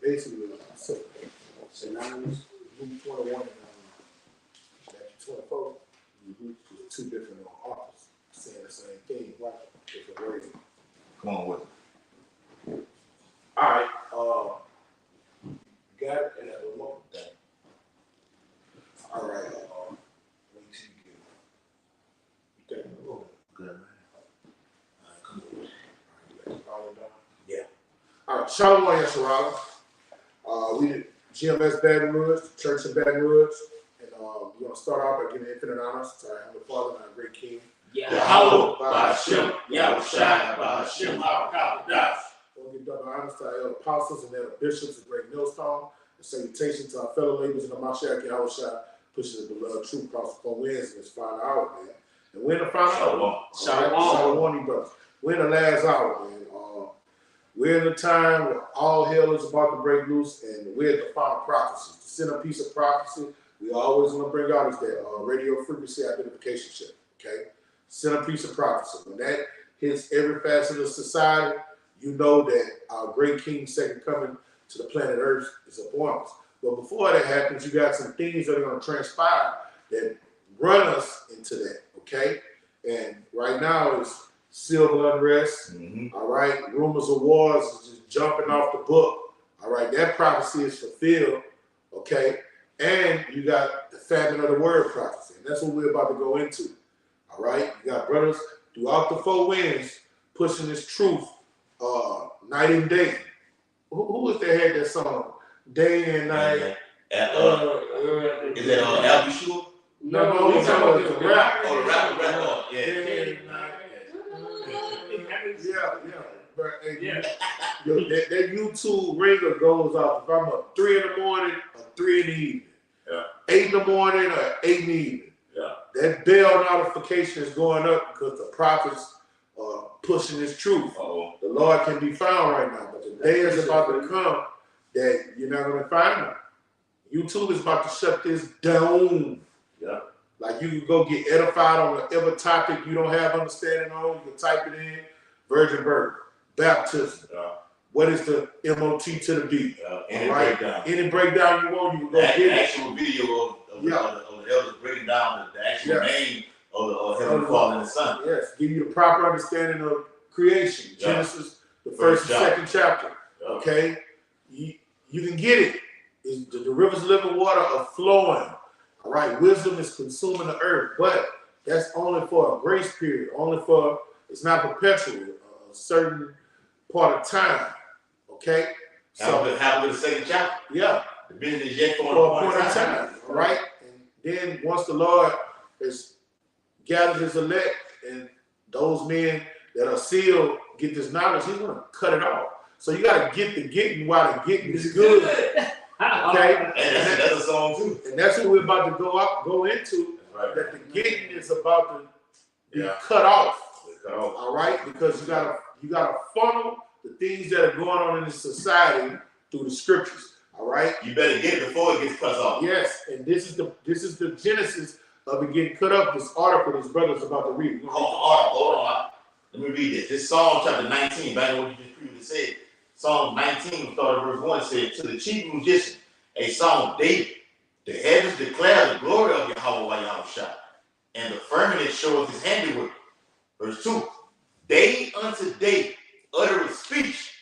basically, so now it's Luke 21 and Matthew 24. Two different authors saying the same thing, right? Different ways. Come on with it. All right. Got it and that remote. All right. Wait till you get it. You think the room? Good, man. All right, come on. All right, follow down. Yeah. All right. Shalom, Yasharala. We did GMS Baton Rouge, Church of Baton Rouge. And we're going to start off by giving infinite honors to our Heavenly Father and our great King. Yahweh, Ba'ashem, Yahushai, Ba'ashem, HaKadosh. We'll give double honors to our elder apostles and elder bishops of Great Millstone. And salutation to our fellow laborers in the Mashiach Yahushua, pushing the beloved truth across the 4 winds in this final hour, man. And we're in the final hour. Shalom, brothers. We're in the last hour, man. We're in the time where all hell is about to break loose, and we're at the final prophecy. The centerpiece of prophecy, we always want to bring out is that radio frequency identification chip, okay? Centerpiece of prophecy. When that hits every facet of society, you know that our great King's second coming to the planet Earth is upon us. But before that happens, you got some things that are going to transpire that run us into that, okay? And right now it's civil unrest, all right? Rumors of wars is just jumping off the book, all right? That prophecy is fulfilled, okay? And you got the famine of the word prophecy, and that's what we're about to go into, all right? You got brothers throughout the 4 winds pushing this truth night and day. Who was that had that song? Day and night. Is that Al Shul? No, we're talking about the rap. Oh, the rap. Yeah. Day and night. Yeah. But, hey, that YouTube ringer goes off if I'm up 3 in the morning or 3 in the evening. Yeah. 8 in the morning or 8 in the evening. Yeah. That bell notification is going up because the prophets are pushing this truth. The Lord can be found right now, but the day is about to come that you're not going to find him. YouTube is about to shut this down. Yeah. Like you can go get edified on whatever topic you don't have understanding on. You can type it in. Virgin birth, baptism. What is the MOT to the B? Any breakdown you want, you can go get it. Actual video of the elders breaking down the actual name of the Heavenly Father and the Son. Yes, give you the proper understanding of creation. Genesis, the first and second chapter. Okay? You can get it. The rivers of living water are flowing. All right? Wisdom is consuming the earth, but that's only for a grace period. It's not perpetual, a certain part of time. Okay? So how with the second chapter? Yeah. The vision is yet for a point of time. All right? And then once the Lord has gathered his elect and those men that are sealed get this knowledge, he's going to cut it off. So you got to get the getting while the getting is good. Okay? And that's a song too. And that's what we're about to go into. Right. That the getting is about to be cut off. All right? Because you got to funnel the things that are going on in this society through the scriptures. All right? You better get it before it gets cut off. Yes, and this is the genesis of it getting cut up. This article this brother's about to read. Hold on. Let me read this. This Psalm chapter 19, back to what you just previously said. Psalm 19, started verse 1, said, to the chief musician, a psalm of David. The heavens declare the glory of Yahweh Yahushua, and the firmament showeth his handiwork. Verse 2, day unto day uttereth speech,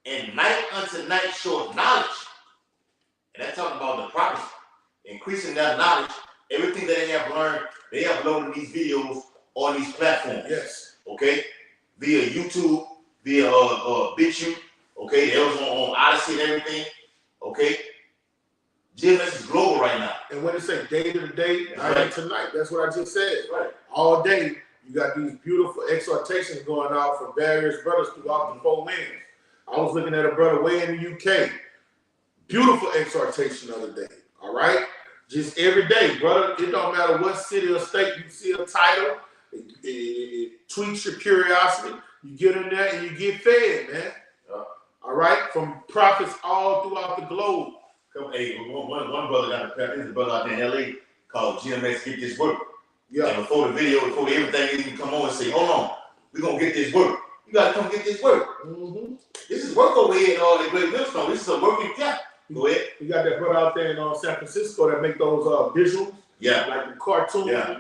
and night unto night showeth knowledge. And that's talking about the prophets, increasing their knowledge. Everything that they have learned, they have loaded these videos on these platforms. Yes. Okay? Via YouTube, via BitChute. Okay? They was on Odyssey and everything. Okay? GMS is global right now. And when they say day to day, night to night, that's what I just said. Right. All day, you got these beautiful exhortations going out from various brothers throughout the 4 winds. I was looking at a brother way in the UK. Beautiful exhortation the other day. All right? Just every day, brother. It don't matter what city or state you see a title. It tweaks your curiosity. You get in there and you get fed, man. All right? From prophets all throughout the globe. Hey, one brother got a brother out there in LA called GMS Get This Work. Yeah. And before the video, before everything even come on and say, hold on, we're going to get this work. You gotta come get this work. This is work over here in all the great millstone. This is a working camp. Go ahead. You got that brother out there in San Francisco that make those visuals. Yeah. Like the cartoon. Yeah.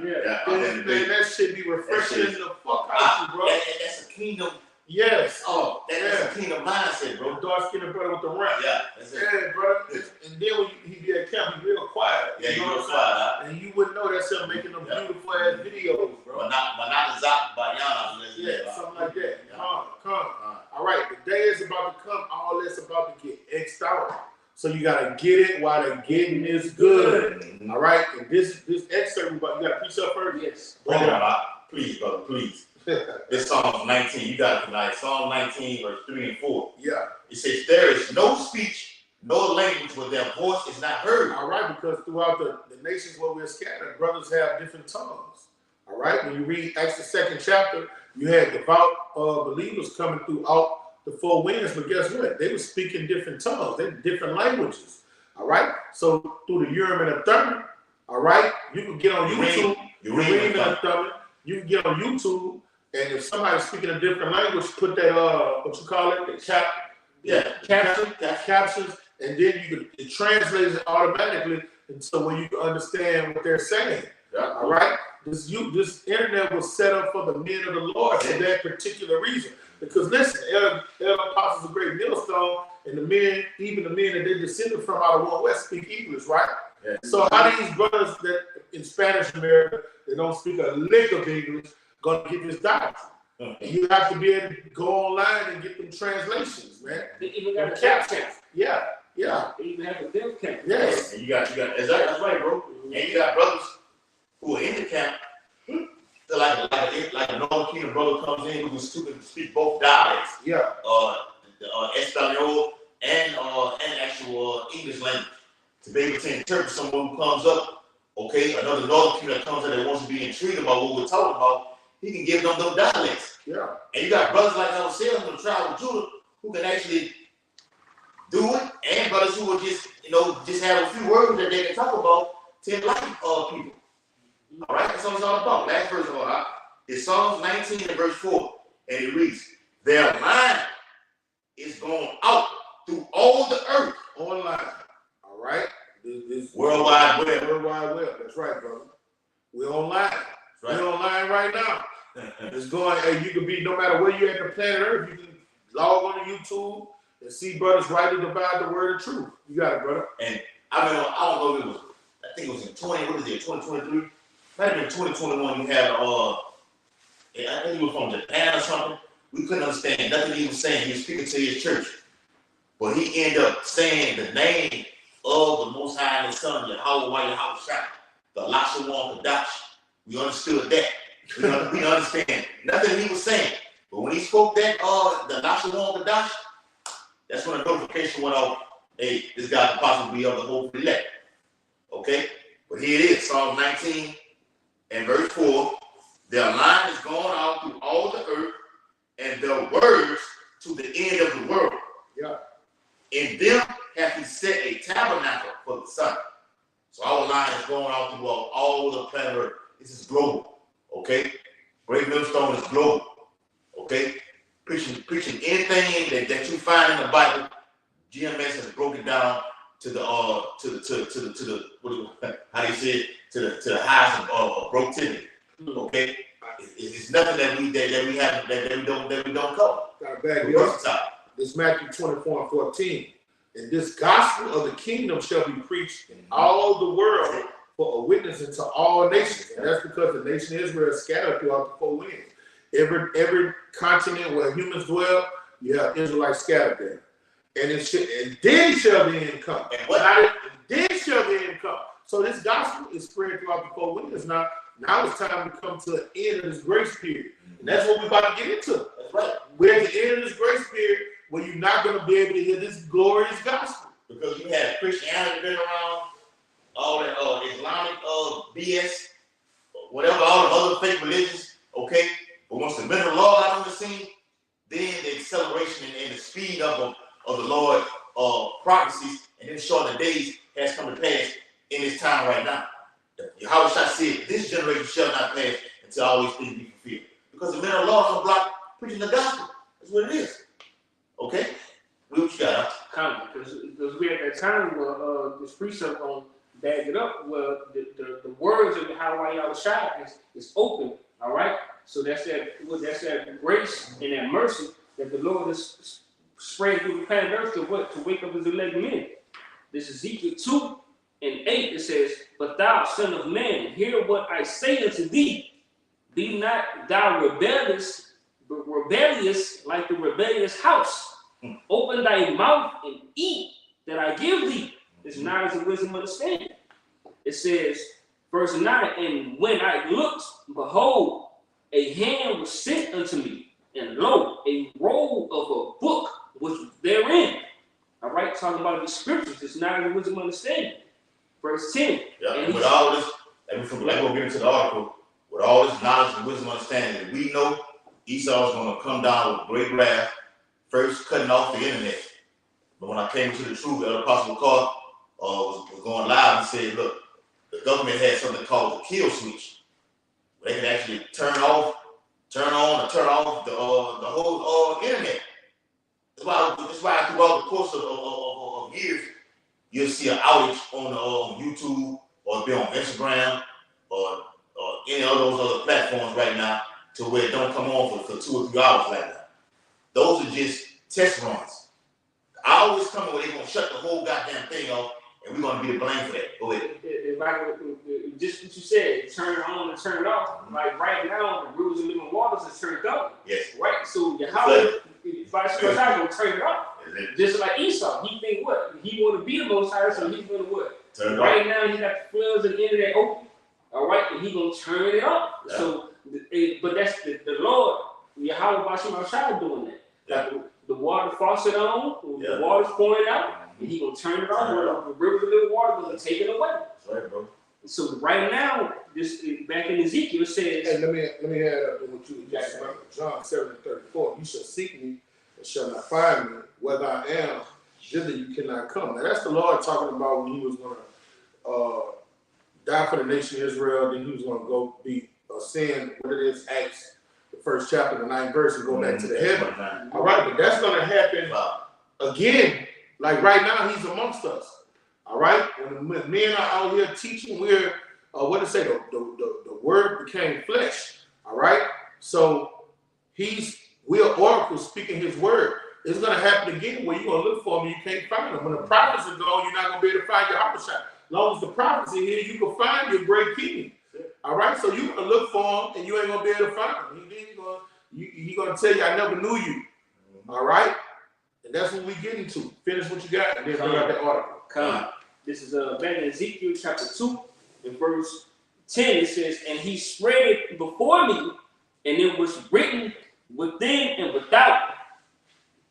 Man, that shit be refreshing the fuck out you, bro. That's a kingdom. Yes. Oh, that's a kingdom mindset, bro. Dark skinned brother with the ramp. Yeah, that's it. Yeah, brother. And then when he be at camp, he real quiet. Yeah, you know real quiet. And you wouldn't know that's him making them beautiful ass videos, bro. But not the Zach Bayana. Yeah, something like that. Come. All right, the day is about to come. All this about to get X'd out. So you gotta get it while the getting is good. All right, and this excerpt, you gotta preach up first. Yes. Bring it out, please, brother, please. This Psalm 19, you got it tonight. Psalm 19, verse 3 and 4. Yeah. It says, there is no speech, no language where their voice is not heard. All right, because throughout the nations where we're scattered, brothers have different tongues. All right, when you read Acts the 2nd chapter, you had devout believers coming throughout the four winds, but guess what? They were speaking different tongues, they different languages. All right, so through the Urim and the Thummim, all right, you can get on YouTube. Urim and the Thummim. You can get on YouTube, and if somebody's speaking a different language, put that what you call it, the captions, and then it translates it automatically, and so when you can understand what they're saying. Yeah. All right, this internet was set up for the men of the Lord for that particular reason. Because listen, Elder Apostles a great millstone, and the men, even the men that they descended from out of one west, speak English, right? Yeah. So how these brothers that in Spanish America they don't speak a lick of English gonna get this doctrine? You have to be able to go online and get them translations, man. They even got a caption. Yeah. They even have a dev camp. Yes. And you got that's right, bro. And you got brothers who are in the camp. Like a Northern Kingdom brother comes in who can speak both dialects. Yeah. Espanol and actual English language. To be able to interpret someone who comes up, okay, another Northern Kingdom that comes in that wants to be intrigued about what we're talking about, he can give them those dialects. Yeah. And you got brothers like ourselves in the tribe of Judah who can actually do it, and brothers who will just have a few words that they can talk about to enlighten people. All right, that's what it's all about. Last verse of all is Psalms 19 and verse 4, and it reads, their line is going out through all the earth. Online. All right. This World Wide Web. World Wide Web. That's right, brother. We're online. Right. We're online right now. It's going, and you can be, no matter where you're at the planet Earth, you can log on to YouTube and see brothers rightly divide the word of truth. You got it, brother. And I don't know if it was, I think it was in 2023? Might have been 2021. You had, I think he was from Japan or something. We couldn't understand nothing he was saying. He was speaking to his church. But he ended up saying the name of the Most High and His Son, Yahweh, the Lashawan Kadash. We understood that. We understand nothing he was saying. But when he spoke that, the Lashawan Kadash, that's when a notification went off. Hey, this guy could possibly be of the hope of the elect. Okay? But here it is, Psalm 19 and verse 4. Their line is going out through all the earth, and their words to the end of the world. Yeah. In them hath he set a tabernacle for the sun. So our line is going out through all the planet Earth. This is global. Okay? Great Millstone is global. Okay? Preaching anything that you find in the Bible, GMS has broken down to the how do you say it, to the highs of productivity. Okay? It's nothing that we don't cover. Got back here. It's Matthew 24 and 14. And this gospel of the kingdom shall be preached in all the world for a witness unto all nations. And that's because the nation of Israel is scattered throughout the four winds. Every continent where humans dwell, you have Israelites scattered there. And then shall the end come. Then shall the end come. So this gospel is spread throughout the four winds. Now it's time to come to the end of this grace period. And that's what we're about to get into. That's right. We're at the end of this grace period where you're not going to be able to hear this glorious gospel. Because you have Christianity been around, all that Islamic BS, whatever, all the other fake religions, okay? But once the men of the Lord got on the scene, then the acceleration and the speed of the Lord prophecies and then shorten the days has come to pass in this time right now. Yahweh said, this generation shall not pass until all these things be fulfilled. Because the men of the Lord are block preaching the gospel. That's what it is. Okay? What you got? Because we at that time where this precept gonna back it up. Well, the words of Yahweh Yahushua is open. All right. So that's that grace and that mercy that the Lord is spread through the planet earth to what? To wake up his elect men. This is Ezekiel 2:8. It says, "But thou, son of man, hear what I say unto thee. Be not thou rebellious like the rebellious house. Open thy mouth and eat that I give thee. It's knowledge and wisdom understanding." It says, verse 9, "And when I looked, behold, a hand was sent unto me, and lo, a roll of a book was therein." All right, talking about the scriptures, it's knowledge and wisdom understanding. Verse 10. Yeah, and with all this, and we're going to get into the article, with all this knowledge and wisdom understanding, we know Esau is going to come down with great wrath, first cutting off the internet. But when I came to the truth, the Apostle Carr was going live, he said, look, the government had something called the kill switch. They can actually turn on, or turn off the whole internet. That's why throughout the course of years, you'll see an outage on YouTube or be on Instagram or any of those other platforms right now to where it don't come on for 2 or 3 hours like that. Those are just test runs. I always come in where they're going to shut the whole goddamn thing off and we're going to be the blame for that. Go ahead. Just what you said, turn it on and turn it off. Like right now, the rivers of living waters is turned on. Yes. Right? So Yahweh, Vice Versa, gonna turn it off. Just like Esau, he think what? He want to be the Most High, so he's gonna what? Turn it right off. Now, he got the floods of the internet open. All right, and he gonna turn it off. Yeah. So, but that's the Lord, Yahweh Bashim doing that. Yeah. Like the water faucet on, Yeah. the water's pouring out, and he gonna turn it off. The rivers of living water gonna take it away. That's right, bro. So right now, this back in Ezekiel says. Hey, let me add up to what you just remember. John 7:34. You shall seek me and shall not find me. Whether I am, thither you cannot come. Now that's the Lord talking about when he was gonna die for the nation of Israel, then he was gonna go be sin, what it is, Acts, the 1st chapter, the 9th verse, and go back to the heaven. All right, but that's gonna happen again. Like right now, he's amongst us. All right, when men are out here teaching, we're what to say? The word became flesh. All right, so we are oracles speaking his word. It's gonna happen again where you're gonna look for him and you can't find him. When the prophets are gone, you're not gonna be able to find your Habashah. As long as the prophets are here, you can find your great king. All right, so you're gonna look for him and you ain't gonna be able to find him. He's gonna tell you, I never knew you. All right, and that's what we get into. Finish what you got, and then bring out that article. Come. This is back in Ezekiel chapter 2, in verse 10. It says, "And he spread it before me, and it was written within and without.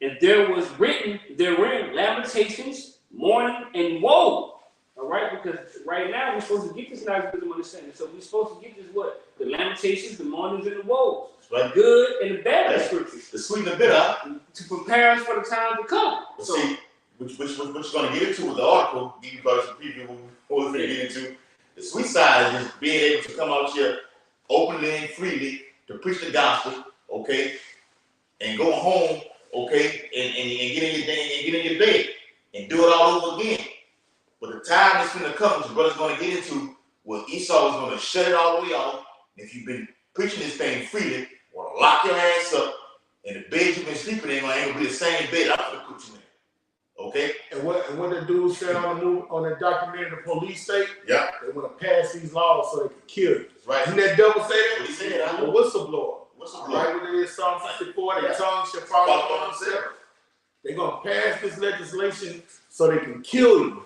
And there was written therein lamentations, mourning, and woe." All right, because right now we're supposed to get this knowledge of understanding. So we're supposed to get this what? The lamentations, the mournings, and the woes. Right. Good and the bad of scriptures. The sweet and the bitter. To prepare us for the time to come. But So, see, which you're going to get into with the article, give you guys some preview what we're going to get into. The sweet side is just being able to come out here openly and freely to preach the gospel, okay, and go home, okay, and get in your day and get in your bed and do it all over again. But the time that's going to come, the brother's going to get into, where Esau is going to shut it all the way off. If you've been preaching this thing freely, want to lock your ass up, and the bed you've been sleeping in ain't going to be the same bed I'm going to put you in. Okay. And what the dude said on the documentary, the police state, yeah, they want to pass these laws so they can kill you. That's right. Didn't that devil say that? What he said, The whistleblower. Whistleblower. Right, what it is, Psalm 64, their tongue shall follow on themselves. They're going to pass this legislation so they can kill you.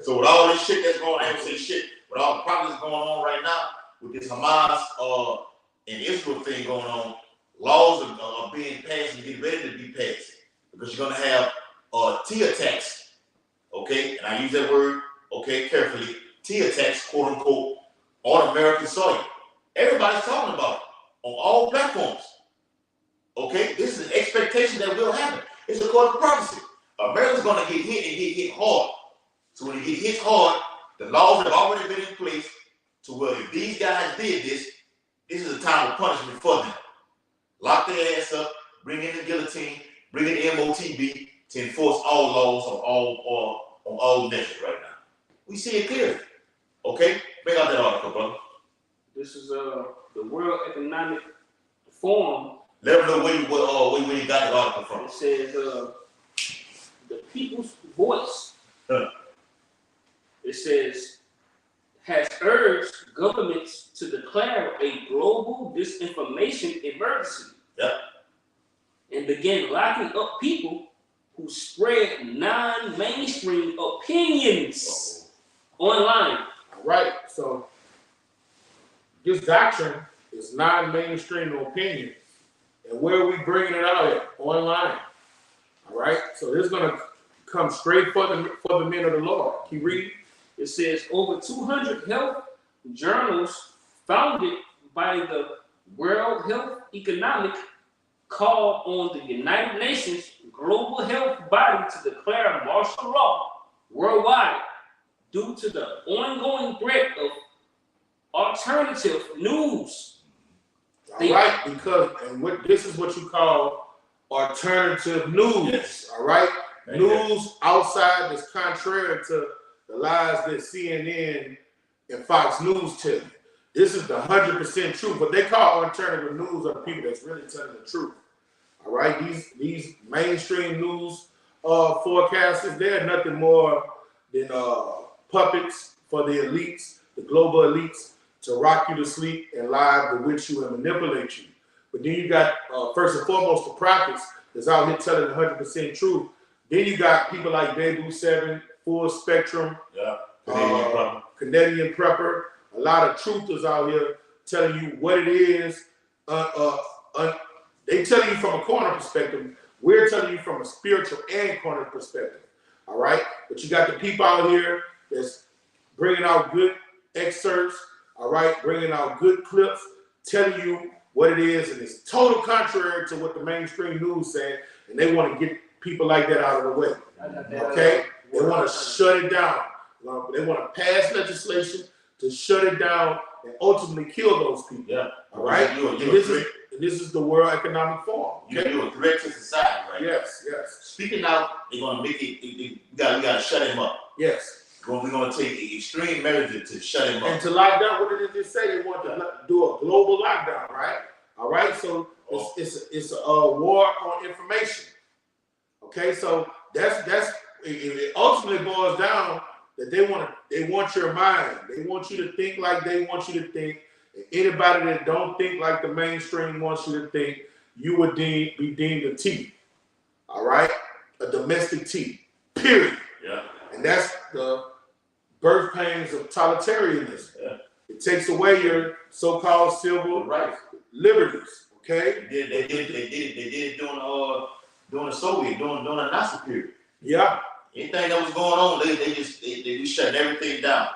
So with all this shit that's going on, I ain't say shit, with all the problems going on right now, with this Hamas and Israel thing going on, laws are being passed and getting ready to be passed. Because you're going to have T attacks, okay? And I use that word, okay, carefully. T attacks, quote unquote, on American soil. Everybody's talking about it on all platforms. Okay? This is an expectation that will happen. It's according to prophecy. America's going to get hit and get hit hard. So when you get hit hard, the laws have already been in place to where if these guys did this, this is a time of punishment for them. Lock their ass up, bring in the guillotine, bring in the MOTB to enforce all laws on all measures right now. We see it clearly. Okay? Bring out that article, brother. This is the World Economic Forum. Let them know where you got that article from. It says the people's voice. It says has urged governments to declare a global disinformation emergency. Yep. And begin locking up people who spread non-mainstream opinions online. All right. So this doctrine is non-mainstream opinion. And where are we bringing it out at? Online. All right. So this is going to come straight for the men of the Lord. Keep reading. It says over 200 health journals founded by the World Health Economic called on the United Nations global health body to declare martial law worldwide due to the ongoing threat of alternative news. All right, because this is what you call alternative news. Yes. All right, Thank news outside that's contrary to the lies that CNN and Fox News tell you. This is the 100% truth. What they call alternative news are the people that's really telling the truth. All right, these mainstream news forecasters, they're nothing more than puppets for the elites, the global elites, to rock you to sleep and lie, bewitch you, and manipulate you. But then you got, first and foremost, the prophets that's out here telling the 100% truth. Then you got people like Debut 7, Full Spectrum, Canadian Prepper. A lot of truthers out here telling you what it is. They tell you from a corner perspective. We're telling you from a spiritual and corner perspective. All right? But you got the people out here that's bringing out good excerpts, all right, bringing out good clips, telling you what it is, and it's total contrary to what the mainstream news said, and they want to get people like that out of the way. Okay? They want to shut it down. They want to pass legislation to shut it down and ultimately kill those people. Yeah. All right? And this is the World Economic Forum. Okay? You're a threat to society, right? Yes, yes. Speaking out, they're going to make it, we got to shut him up. Yes. We're going to take extreme measures to shut him up. And to lock down, what did they say? They want to do a global lockdown, right? All right, so it's a war on information. Okay, so it ultimately boils down that they want your mind. They want you to think like they want you to think. And anybody that don't think like the mainstream wants you to think, you would be deemed a T. All right, a domestic T. Period. Yeah. And that's the birth pains of totalitarianism. Yeah. It takes away your so-called civil liberties. Okay. They did it during the Soviet, during the Nazi period. Yeah. Anything that was going on, they shut everything down.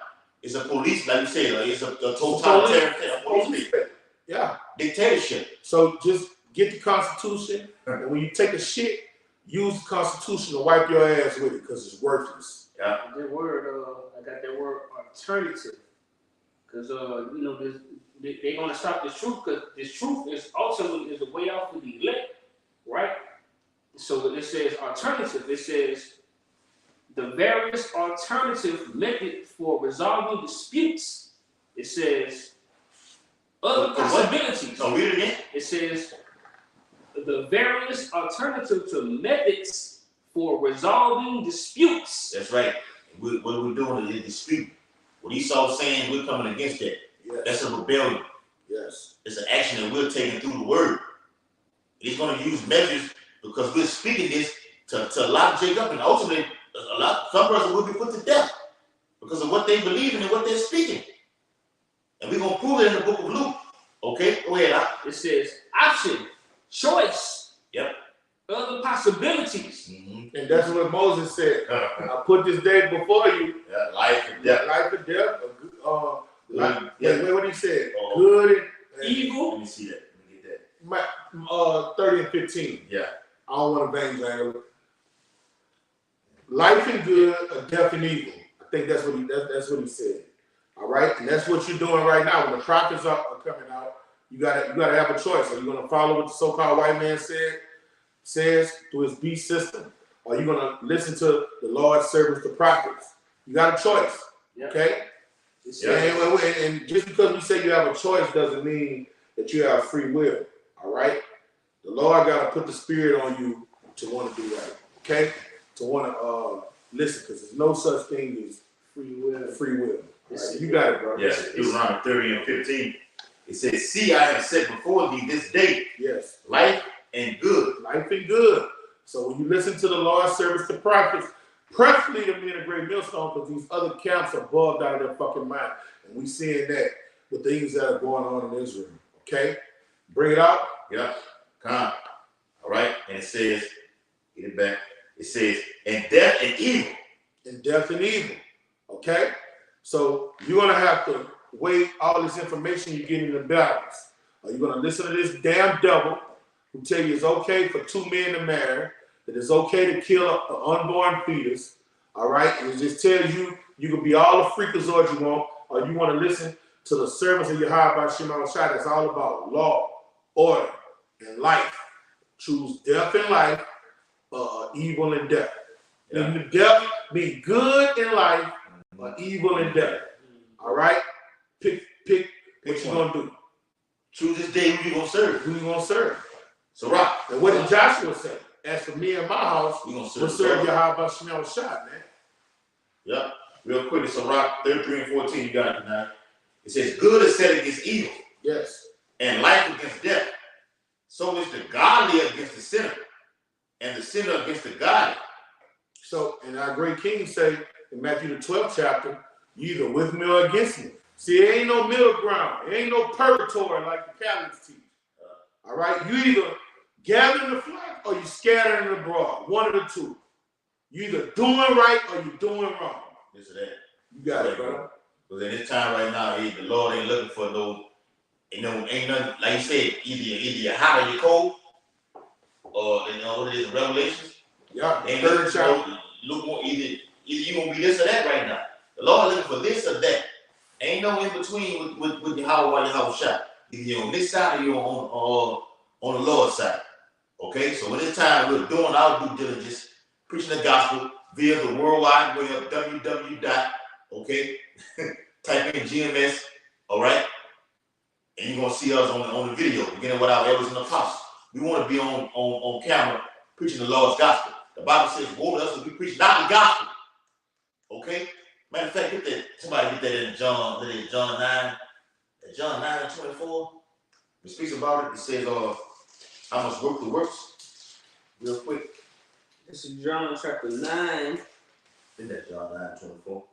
It's a police, like you said, it's a totalitarian police. Yeah. Dictatorship. So just get the Constitution, and when you take a shit, use the Constitution to wipe your ass with it because it's worthless. Yeah. That word, I got that word alternative, because they're gonna stop this truth, because this truth is ultimately the way out for the elect, right? So it says alternative. It says the various alternative methods for resolving disputes. It says other possibilities. So read it again. It says the various alternative to methods for resolving disputes. That's right. What we're doing is a dispute. What Esau's saying, we're coming against that. Yes. That's a rebellion. Yes. It's an action that we're taking through the word. He's going to use measures because we're speaking this to lock Jacob, and ultimately, some person will be put to death because of what they believe in and what they're speaking. And we're going to prove it in the book of Luke. Okay, go ahead. It says option, choice. Yep. Other possibilities. Mm-hmm. And that's what Moses said. I put this day before you. Yeah, life and death. Life and death. What he said. Uh-oh. Good and Evil. Let me see that. Let me get that. 30 and 15. Yeah. I don't want to bang James. Life and good, or death and evil. I think that's what he said. All right, and that's what you're doing right now. When the prophets are coming out, you gotta have a choice. Are you gonna follow what the so-called white man said? says through his beast system, or you're gonna listen to the Lord's servants, the prophets. You got a choice. Yep. Okay? Yeah. And just because we say you have a choice doesn't mean that you have free will. All right? The Lord got to put the spirit on you to want to do right. Okay? To want to listen, because there's no such thing as Free will. Free will. Right? You got it, bro. Yes, Deuteronomy 30 and 15. It says, see, I have set before thee this day, Yes, life and good. life and good. So when you listen to the Lord's servants, the prophets, preferably the men of Great Millstone, because these other camps are bugged out of their fucking mind. And we seeing that with things that are going on in Israel. Okay? Bring it out. Yeah. Come. All right. And it says, get it back. It says, and death and evil. And death and evil. Okay? So you're going to have to weigh all this information you're getting in balance. Are you going to listen to this damn devil who tell you it's okay for two men to marry, that it's okay to kill an unborn fetus, all right? And it just tells you you can be all the freakazoid you want, or you want to listen to the servants of Yahweh by Shema Shai. That's all about law, order, and life. Choose death and life, evil and death. Yeah. And the death be good in life, or evil and death. All right? Pick what you're going to do. Choose this day who you going to serve. Who you going to serve? So, Rock. And what did Joshua say? As for me and my house, We gonna we'll serve Yahweh by Shema Shai, man. Yeah. Real quick, so Rock 33 and 14, you got it now. It says, good is set against evil, Yes. and life against death. So is the godly against the sinner, and the sinner against the godly. So, and our great king say in Matthew the 12th chapter, you either with me or against me. See, there ain't no middle ground. There ain't no purgatory like the Catholics teach. All right? You either gather in the flock or you scatter in the broad. One of the two. You either doing right or you doing wrong. This or that. You got it, brother. Because in this time right now, the Lord ain't looking for no, ain't nothing, like you said, either you're hot or you're cold, or what it is, Revelations. Yeah, Ain't third looking chapter. for, look more, either you gonna be this or that right now. The Lord looking for this or that. Ain't no in between with the Yahweh shot. Either you're on this side or you're on the Lord's side. Okay, so in this time we're doing our due diligence, preaching the gospel via the World Wide Web, www. Okay, type in GMS, all right, and you're gonna see us on the video, beginning with our elders and apostles. We want to be on camera preaching the Lord's gospel. The Bible says, "Woe to us if we preach not the gospel." Okay, matter of fact, get that. Somebody get that in John 9, John 9 and 24. It speaks about it. It says, "I must work the works." Real quick. This is John chapter 9. Isn't that John 9 24?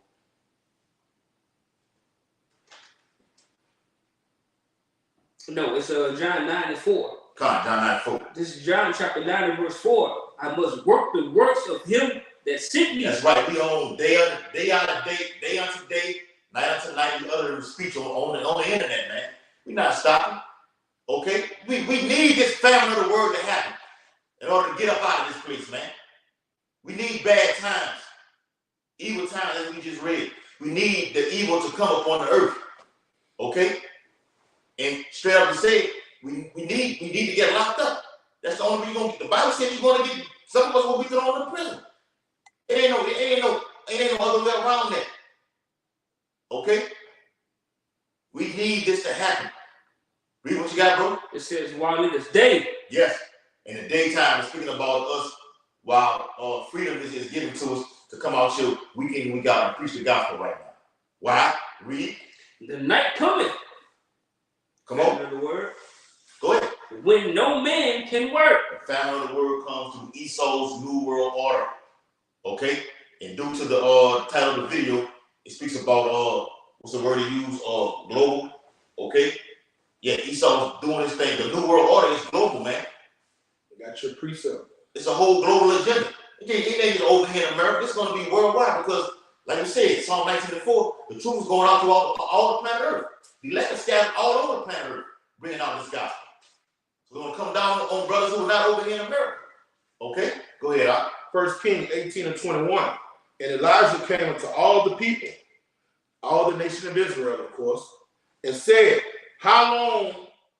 No, it's John 9 and 4. Come on, John 9 4. This is John chapter 9 and verse 4. I must work the works of him that sent me. That's right. We on day unto day, night unto night. We utter the speech on the internet, man. We're not stopping. Okay? We need this famine of the word to happen in order to get up out of this place, man. We need bad times. Evil times, as we just read. We need the evil to come upon the earth. Okay? And straight up to say, we need to get locked up. That's the only way you're gonna get. The Bible says you're gonna get, some of us will be thrown in prison. It ain't no other way around that. Okay? We need this to happen. Read what you got, bro. It says, while it is day. Yes. In the daytime, it's speaking about us while freedom is given to us to come out here week in and week out and preach the gospel right now. Why? Read. The night cometh. Come on. Famine of the word. Go ahead. When no man can work. The famine of the word comes through Esau's New World Order. Okay? And due to the title of the video, it speaks about what's the word he used? Global. Okay? Yeah, Esau's doing his thing. The New World Order is global, man. You got your precept. It's a whole global agenda. It ain't just over here in America. It's going to be worldwide because, like we said, Psalm 19 and 4, the truth is going out to all the planet Earth. The elect are scattered all over the planet Earth, bringing out this gospel. So we're going to come down on brothers who are not over here in America. Okay? Go ahead, Al. 1 Kings 18 and 21. And Elijah came unto all the people, all the nation of Israel, of course, and said, How long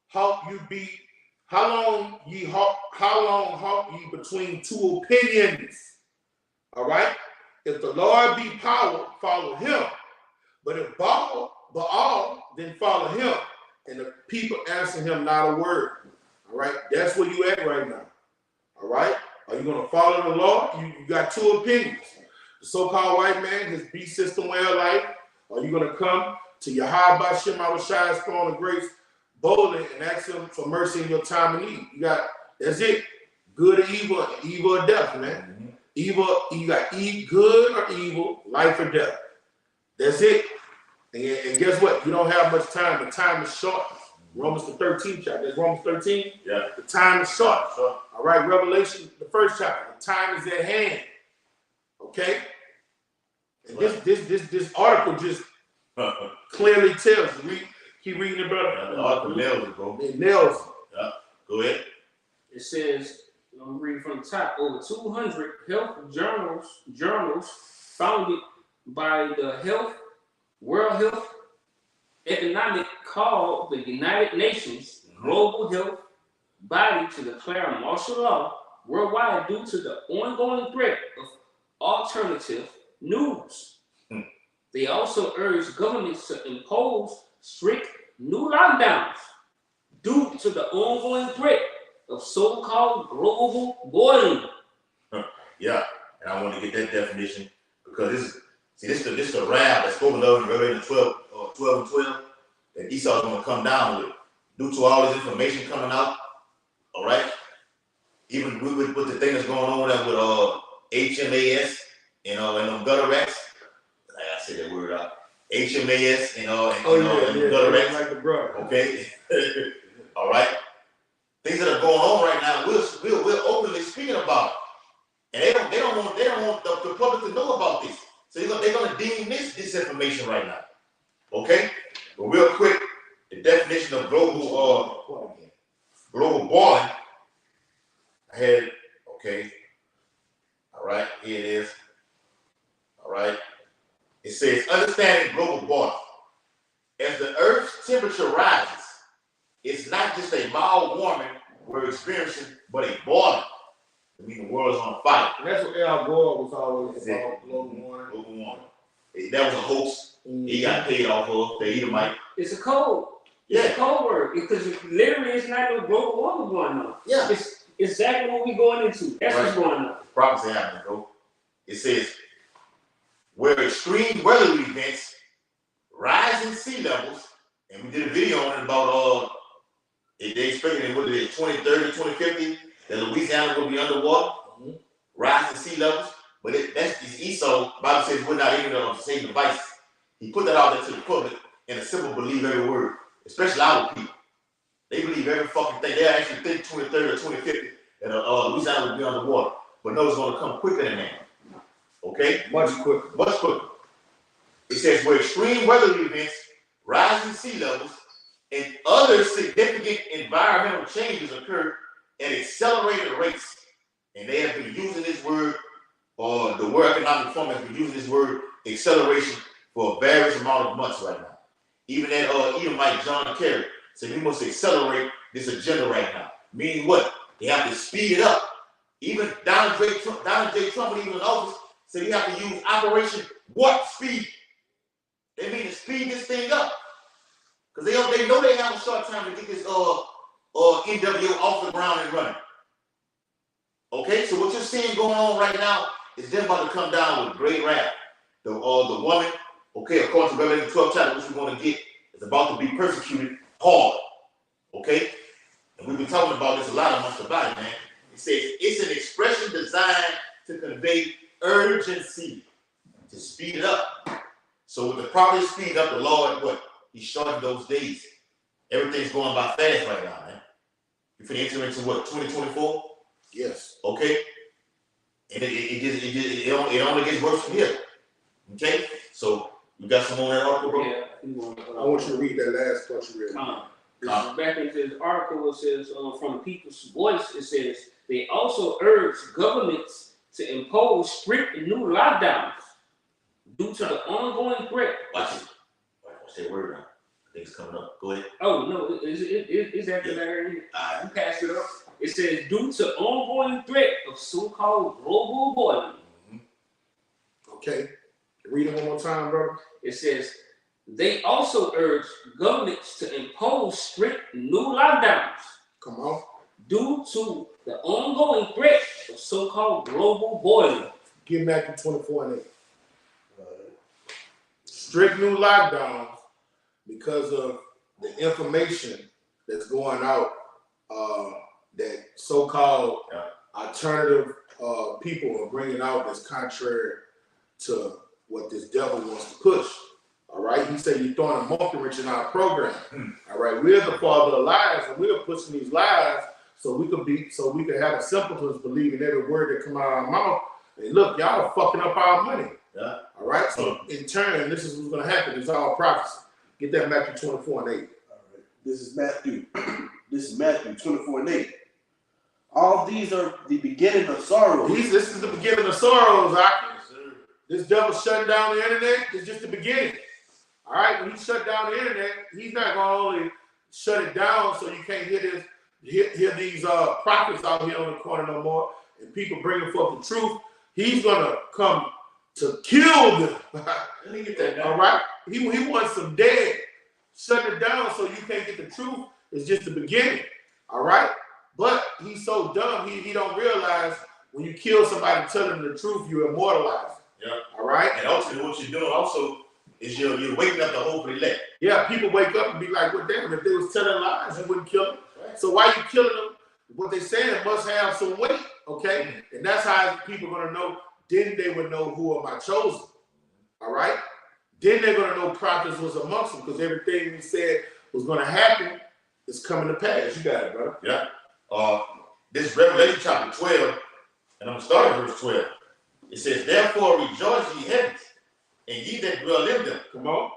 halt you be How long halt ye between two opinions? All right? If the Lord be power, follow him. But if Baal, then follow him. And the people answer him not a word. All right? That's where you at right now. All right? Are you going to follow the Lord? You got two opinions. The so-called white man, his beast system way of life. Are you going to come to Yahweh Shem Shai's throne of grace boldly and ask him for mercy in your time of need? That's it. Good or evil or death, man. Mm-hmm. Evil, you got good or evil, life or death. That's it. And guess what? You don't have much time. The time is short. Romans the 13th chapter. That's Romans 13. Yeah. The time is short. All right. Revelation, the 1st chapter. The time is at hand. Okay. And this article just clearly tells you. Keep reading it, brother. Yeah, the article nails it, bro. It nails it. Yeah. Go ahead. It says, I'm reading from the top, over 200 health journals founded by the World Health Economic called the United Nations Global Health Body to declare martial law worldwide due to the ongoing threat of alternative news. They also urge governments to impose strict new lockdowns due to the ongoing threat of so-called global warming. Yeah, and I want to get that definition because this is the wrath that's spoken of in Revelation 12 and 12 that Esau's going to come down with due to all this information coming out. All right, even with the thing that's going on with HMAS and them gutter rats. I said that word out. HMAS and gutter rats. Like the brother. Okay, all right. Things that are going on right now, we're openly speaking about it, and they don't want the public to know about this. So they're gonna deem this disinformation right now. Okay, but real quick, the definition of global boiling. I had it. Okay, all right, here it is. All right, it says understanding global boiling. As the Earth's temperature rises, it's not just a mild warming we're experiencing, but a boiling. I mean, the world is on fire. And that's what Al Gore was always about, global warming. Global warming. That was a hoax. He got paid off of the Edomite. It's a code. It's a code word because literally it's not no global warming going on. Yeah. It's exactly what we're going into. That's what's going on. Prophecy happening, bro. It says, where extreme weather events, rising sea levels, and we did a video on it about they expecting what it is, 2030, 2050, that Louisiana will be underwater, rising sea levels. But that's Esau. Bible says we're not ignorant of the same devices. He put that out there to the public, and the simple believe every word, especially our people. They believe every fucking thing. They actually think 2030 or 2050 that Louisiana will be underwater. But no, it's going to come quicker than that. Okay? Much quicker. Much quicker. It says where extreme weather events, rising sea levels, and other significant environmental changes occur at accelerated rates. And they have been using this word, or the World Economic Forum has been using this word acceleration for a various amount of months right now. Even that Edomite John Kerry said we must accelerate this agenda right now. Meaning what? They have to speed it up. Even Donald J. Trump, when he was in office, said we have to use Operation Warp Speed. They mean to speed this thing up. Because they know they have a short time to get this NWO off the ground and running. Okay, so what you're seeing going on right now is them about to come down with great wrath. The woman, okay, according to Revelation 12 chapter, which we're going to get, is about to be persecuted hard. Okay? And we've been talking about this a lot amongst the body, man. It says it's an expression designed to convey urgency, to speed it up. So with the proper speed up, the Lord, what? He shortened those days. Everything's going by fast right now, man. You finna enter into what, 2024? Yes. Okay? And it only gets worse from here. Okay? So you got some on that article, bro? Yeah. I want you to read that last part you read. Back into this article, it says from the People's Voice, it says they also urge governments to impose strict new lockdowns due to the ongoing threat. Watch that word now. think it's coming up. Go ahead. Oh no, it's after that. You pass it up. It says due to ongoing threat of so-called global warming. Okay. Read it one more time, brother. It says they also urge governments to impose strict new lockdowns. Come on. Due to the ongoing threat of so-called global boiling. Get Matthew 24:8. Strict new lockdowns because of the information that's going out that so-called alternative people are bringing out that's contrary to what this devil wants to push. All right, he said you're throwing a monkey wrench in our program. All right, we're the father of lies, and we're pushing these lies so we can have the simpletons believing every word that come out of our mouth. And look, y'all are fucking up our money. Yeah. All right. So in turn, this is what's going to happen. It's all prophecy. Get that Matthew 24:8. All right. This is Matthew 24:8. All these are the beginning of sorrow. This is the beginning of sorrows, Aki. This devil shutting down the internet is just the beginning. All right. When he shut down the internet, he's not going to only shut it down so you can't hear these prophets out here on the corner no more and people bringing forth the truth. He's going to come to kill them. Let me get that down. All right? He wants them dead. Shut it down so you can't get the truth. It's just the beginning. All right? But he's so dumb, he don't realize when you kill somebody and tell them the truth, you immortalize them. Yeah. All right? And ultimately what you're doing also is you're waking up the hope of the elect. Yeah, people wake up and be like, well, damn, if they was telling lies, you wouldn't kill them. Right. So why you killing them? What they saying must have some weight, okay? Mm-hmm. And that's how people are going to know. Then they would know who are my chosen. All right? Then they're going to know prophets was amongst them because everything we said was going to happen is coming to pass. You got it, brother. Yeah. This Revelation chapter 12, and I'm going to start at verse 12. It says, therefore rejoice ye heavens, and ye that dwell in them. Come on.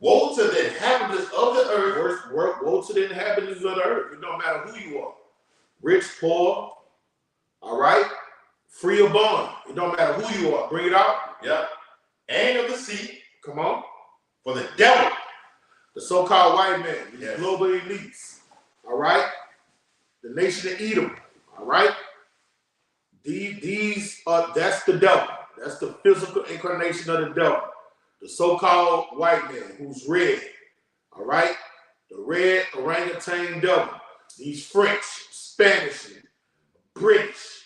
Woe to the inhabitants of the earth. Woe to the inhabitants of the earth. It don't matter who you are. Rich, poor, all right? Free or bond. It don't matter who you are. Bring it out. Yeah. And of the sea. Come on. For the devil. The so-called white man. The Yes. global elites. All right? The nation of Edom. All right? These are, that's the devil. That's the physical incarnation of the devil. The so-called white man who's red. All right? The red orangutan devil. These French, Spanish, British,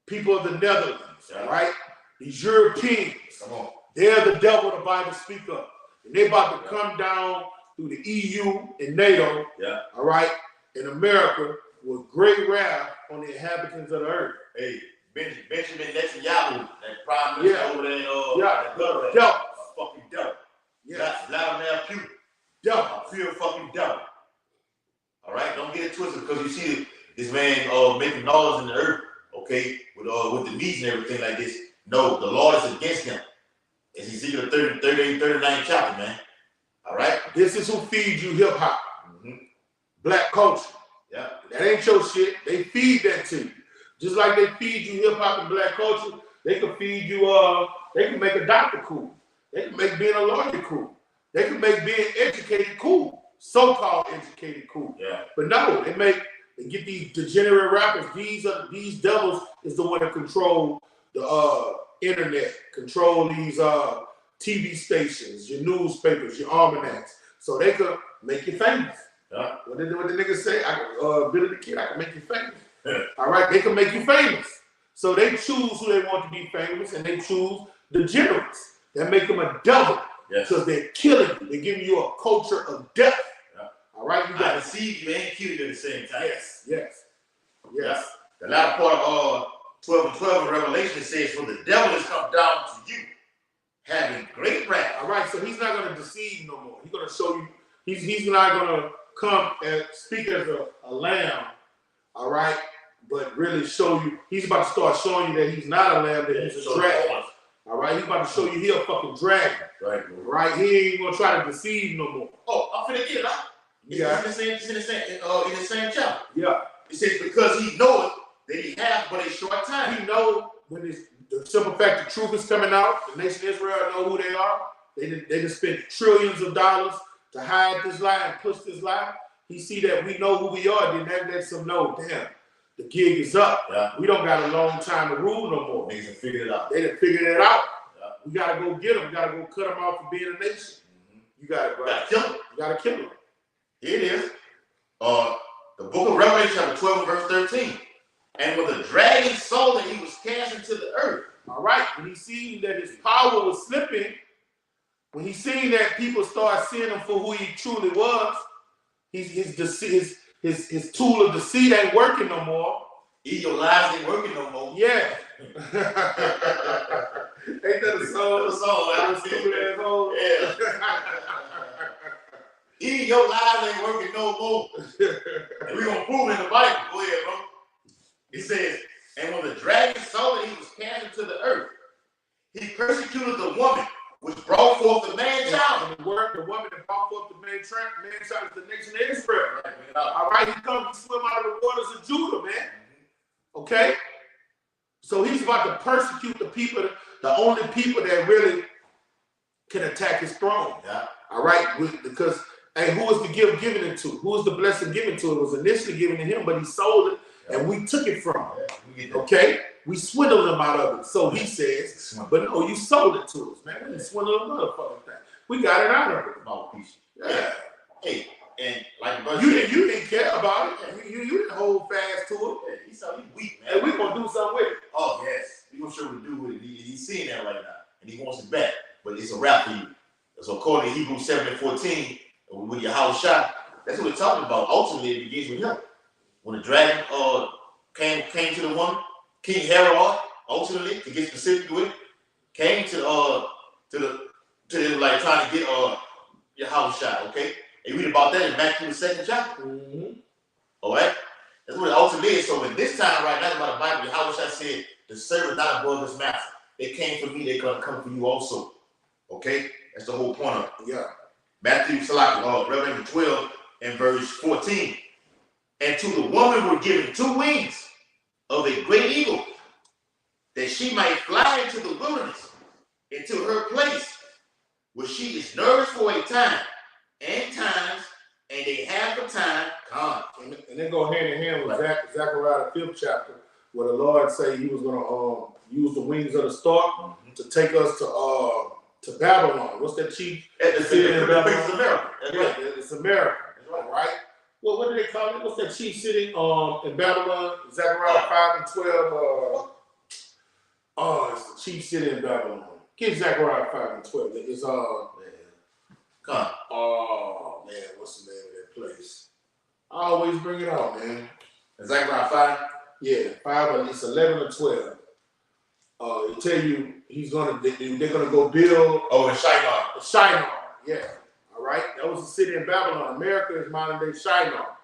people of the Netherlands, all right? These Europeans, come on. They're the devil the Bible speaks of. And they're about to come down through the EU and NATO, all right, in America with great wrath on the inhabitants of the earth. Hey, Benjamin Netanyahu, that prime minister over there in the devil. Fucking devil. Yeah. Vladimir Putin. Devil. Pure fucking devil. All right, don't get it twisted because you see this man making noise in the earth, okay, with the meats and everything like this. No, the Lord is against him. It's Ezekiel 38, 39 chapter, man. All right? This is who feeds you hip hop. Mm-hmm. Black culture. Yeah. That ain't your shit. They feed that to you. Just like they feed you hip hop and black culture, they can feed you, they can make a doctor cool. They can make being a lawyer cool. They can make being educated cool. So-called educated cool. Yeah. But no, they get these degenerate rappers. These devils is the one that control the internet, control these TV stations, your newspapers, your almanacs, so they could make you famous. Yeah. What the niggas say? Billy the Kid, I can make you famous. Yeah. All right, they can make you famous. So they choose who they want to be famous, and they choose degenerates that make them a devil because they're killing you. They're giving you a culture of death. Yeah. All right, you got to deceive you and kill you at the same time. Yes. Yeah. The latter part of 12:12 in Revelation says, "For the devil has come down to you, having great wrath." All right, so he's not going to deceive no more. He's going to show you. He's not going to come and speak as a lamb. All right, but really show you. He's about to start showing you that he's not a lamb, that he's a dragon. All right, he's about to show you he's a fucking dragon. Right. He ain't gonna try to deceive no more. Oh, I'm finna get it out. It's in the same chapter. Yeah. It says because he knoweth that he has but a short time. He know when the simple fact the truth is coming out. The nation of Israel know who they are. They just spent trillions of dollars to hide this lie and push this lie, he see that we know who we are, then that lets him know, damn, the gig is up. Yeah. We don't got a long time to rule no more. Niggas have figured it out. They done figured it out. Yeah. We gotta go get them. We gotta go cut them off for being a nation. You gotta, bro. You gotta kill them. You gotta kill them. Here it is. The book of Revelation, chapter 12, and verse 13. And when the dragon saw that he was cast into the earth. All right. When he seen that his power was slipping, when he seen that people start seeing him for who he truly was, his tool of deceit ain't working no more. Your lies ain't working no more. Yeah. Ain't that a song? That's a song. That stupid asshole. Yeah. Your lies ain't working no more. And we're gonna prove it in the Bible. Go ahead, bro. It says, and when the dragon saw that he was cast into the earth, he persecuted the woman which brought forth the man-child. And the woman that brought forth the man-child is the nation of Israel. Right, bring it out. All right, he comes to swim out of the waters of Judah, man. Okay? So he's about to persecute the people, the only people that really can attack his throne. Yeah. All right? Because, hey, who was the gift given it to? Who was the blessing given to? It was initially given to him, but he sold it, and we took it from him. Yeah, we get that. Okay? We swindled him out of it. So he says, but no, you sold it to us, man. We didn't swindle a motherfucking thing. We got it out of it. Mouthpiece. Yeah. Hey, and like the brother You said, didn't care about it. You didn't hold fast to it. yeah, he saw he weak, man. And we gonna do something with it. Oh yes, we gonna show what to do with it. He's seeing that right now, and he wants it back. But it's a wrap for you. So according to Hebrews 7:14, with your house shot, that's what we're talking about. Ultimately, it begins with him. When the dragon came to the woman, King Herod, ultimately, to get specific with it, came to them like trying to get your house shot. Okay, and you read about that in Matthew the 2nd chapter. Mm-hmm. All right, that's what it ultimately is. So in this time right now, about the Bible, your house shot said, "The servant not above his master. They came for me, they're gonna come for you also." Okay, that's the whole point of it. Yeah. Revelation 12 and verse 14. And to the woman were given 2 wings of a great eagle, that she might fly into the wilderness, into her place, where she is nourished for a time, and times, and a half a time come. And then go hand in hand with Zechariah the 5th chapter, where the Lord say he was gonna use the wings of the stork to take us to Babylon. What's that chief? It's America. That's right. It's America. That's right. Well, what do they call it? What's that chief sitting in Babylon? Zechariah 5 and 12. It's the chief sitting in Babylon. Get Zechariah 5 and 12. It's Come on. oh man, what's the name of that place? I always bring it out, man. Zechariah 5. Yeah, 5. It's 11 or 12. They tell you they're gonna go build. Oh, in Shinar. Shinar, yeah. All right, that was a city in Babylon. America is modern day Shinar.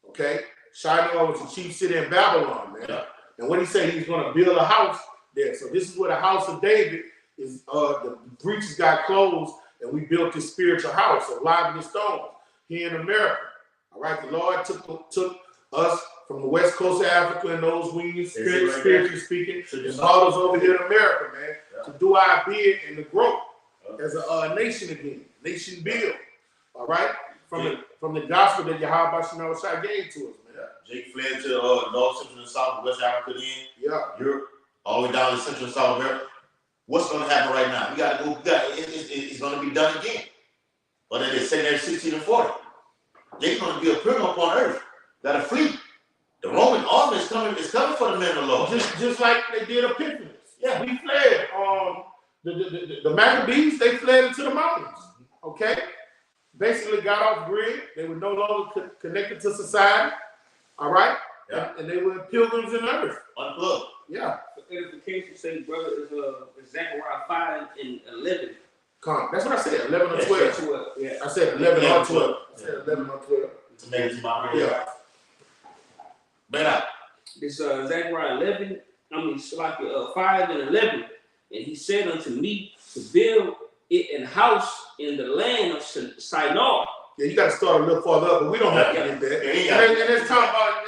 Okay, Shinar was the chief city in Babylon, man. Yeah. And what he said, he's going to build a house there. So this is where the house of David is. The breaches got closed, and we built this spiritual house of lively stones here in America. All right, the Lord took us from the west coast of Africa and those wings, spiritually speaking, and brought us over here to America, man, to do our bid and to grow as a nation again, nation build. All right, from the gospel that Yahweh Shai gave to us, man. Yeah. Jake fled to North, Central, and South, West Africa, then Europe, all the way down to Central and South America. What's going to happen right now? We got to go. It's going to be done again. But then it's 16 and 40. Jake's going to be a prisoner upon earth. Got to flee. The Roman army is coming for the men of the Lord. Just like they did Epiphany. Yeah. We fled. The Maccabees, they fled into the mountains. Okay? Basically got off grid. They were no longer connected to society. All right? Yeah. And they were pilgrims in earth. Unplugged. Yeah. For edification, say, brother, is Zechariah 5 and 11. That's what I said, 11 or 12. Yeah. I said 11 or 12. I said 11 or 12. To make it to my Yeah. Better. This Zechariah 5 and 11. And he said unto me to build it an house in the land of Shinar. Yeah, you got to start a little farther up, but we don't have to get there. And let's talk about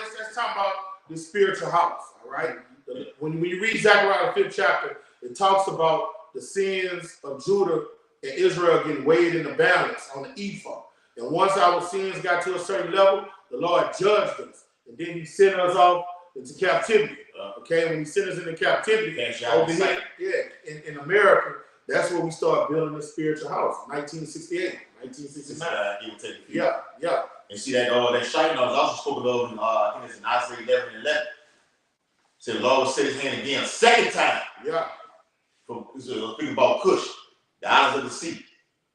the spiritual house, all right? When you read Zechariah 5th chapter, it talks about the sins of Judah and Israel getting weighed in the balance on the ephah. And once our sins got to a certain level, the Lord judged us. And then he sent us off into captivity. Okay, when he sent us into captivity, over here, in America, that's where we start building the spiritual house. 1968, 1969. Yeah. And see that that shining was also spoken of in I think it's in Isaiah 11:11. So the Lord will set his hand again a second time. Yeah. Speaking about Cush, the islands of the sea.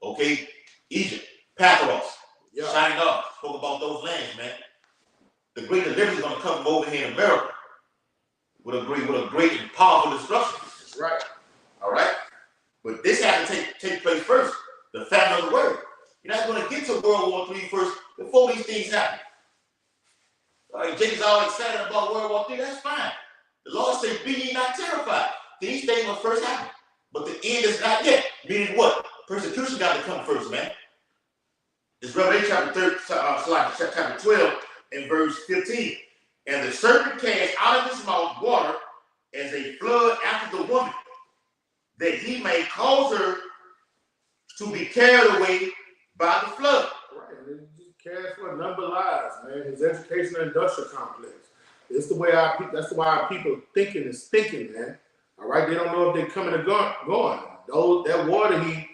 Okay, Egypt, Pathros, Shinar, spoke about those lands, man. The great deliverance is gonna come from over here in America with a great and powerful destruction. That's right. All right. But this has to take place first. The famine of the word. You're not going to get to World War III first before these things happen. All right, Jacob's all excited about World War III. That's fine. The Lord said, "Be ye not terrified." These things will first happen, but the end is not yet. Meaning what? Persecution got to come first, man. It's Revelation chapter 12 and verse 15. And the serpent cast out of his mouth water as a flood after the woman, that he may cause her to be carried away by the flood. Right, and just cast for a number of lives, man. His educational industrial complex. That's the way that's why our people thinking is thinking, man. All right, they don't know if they're coming or going. That water he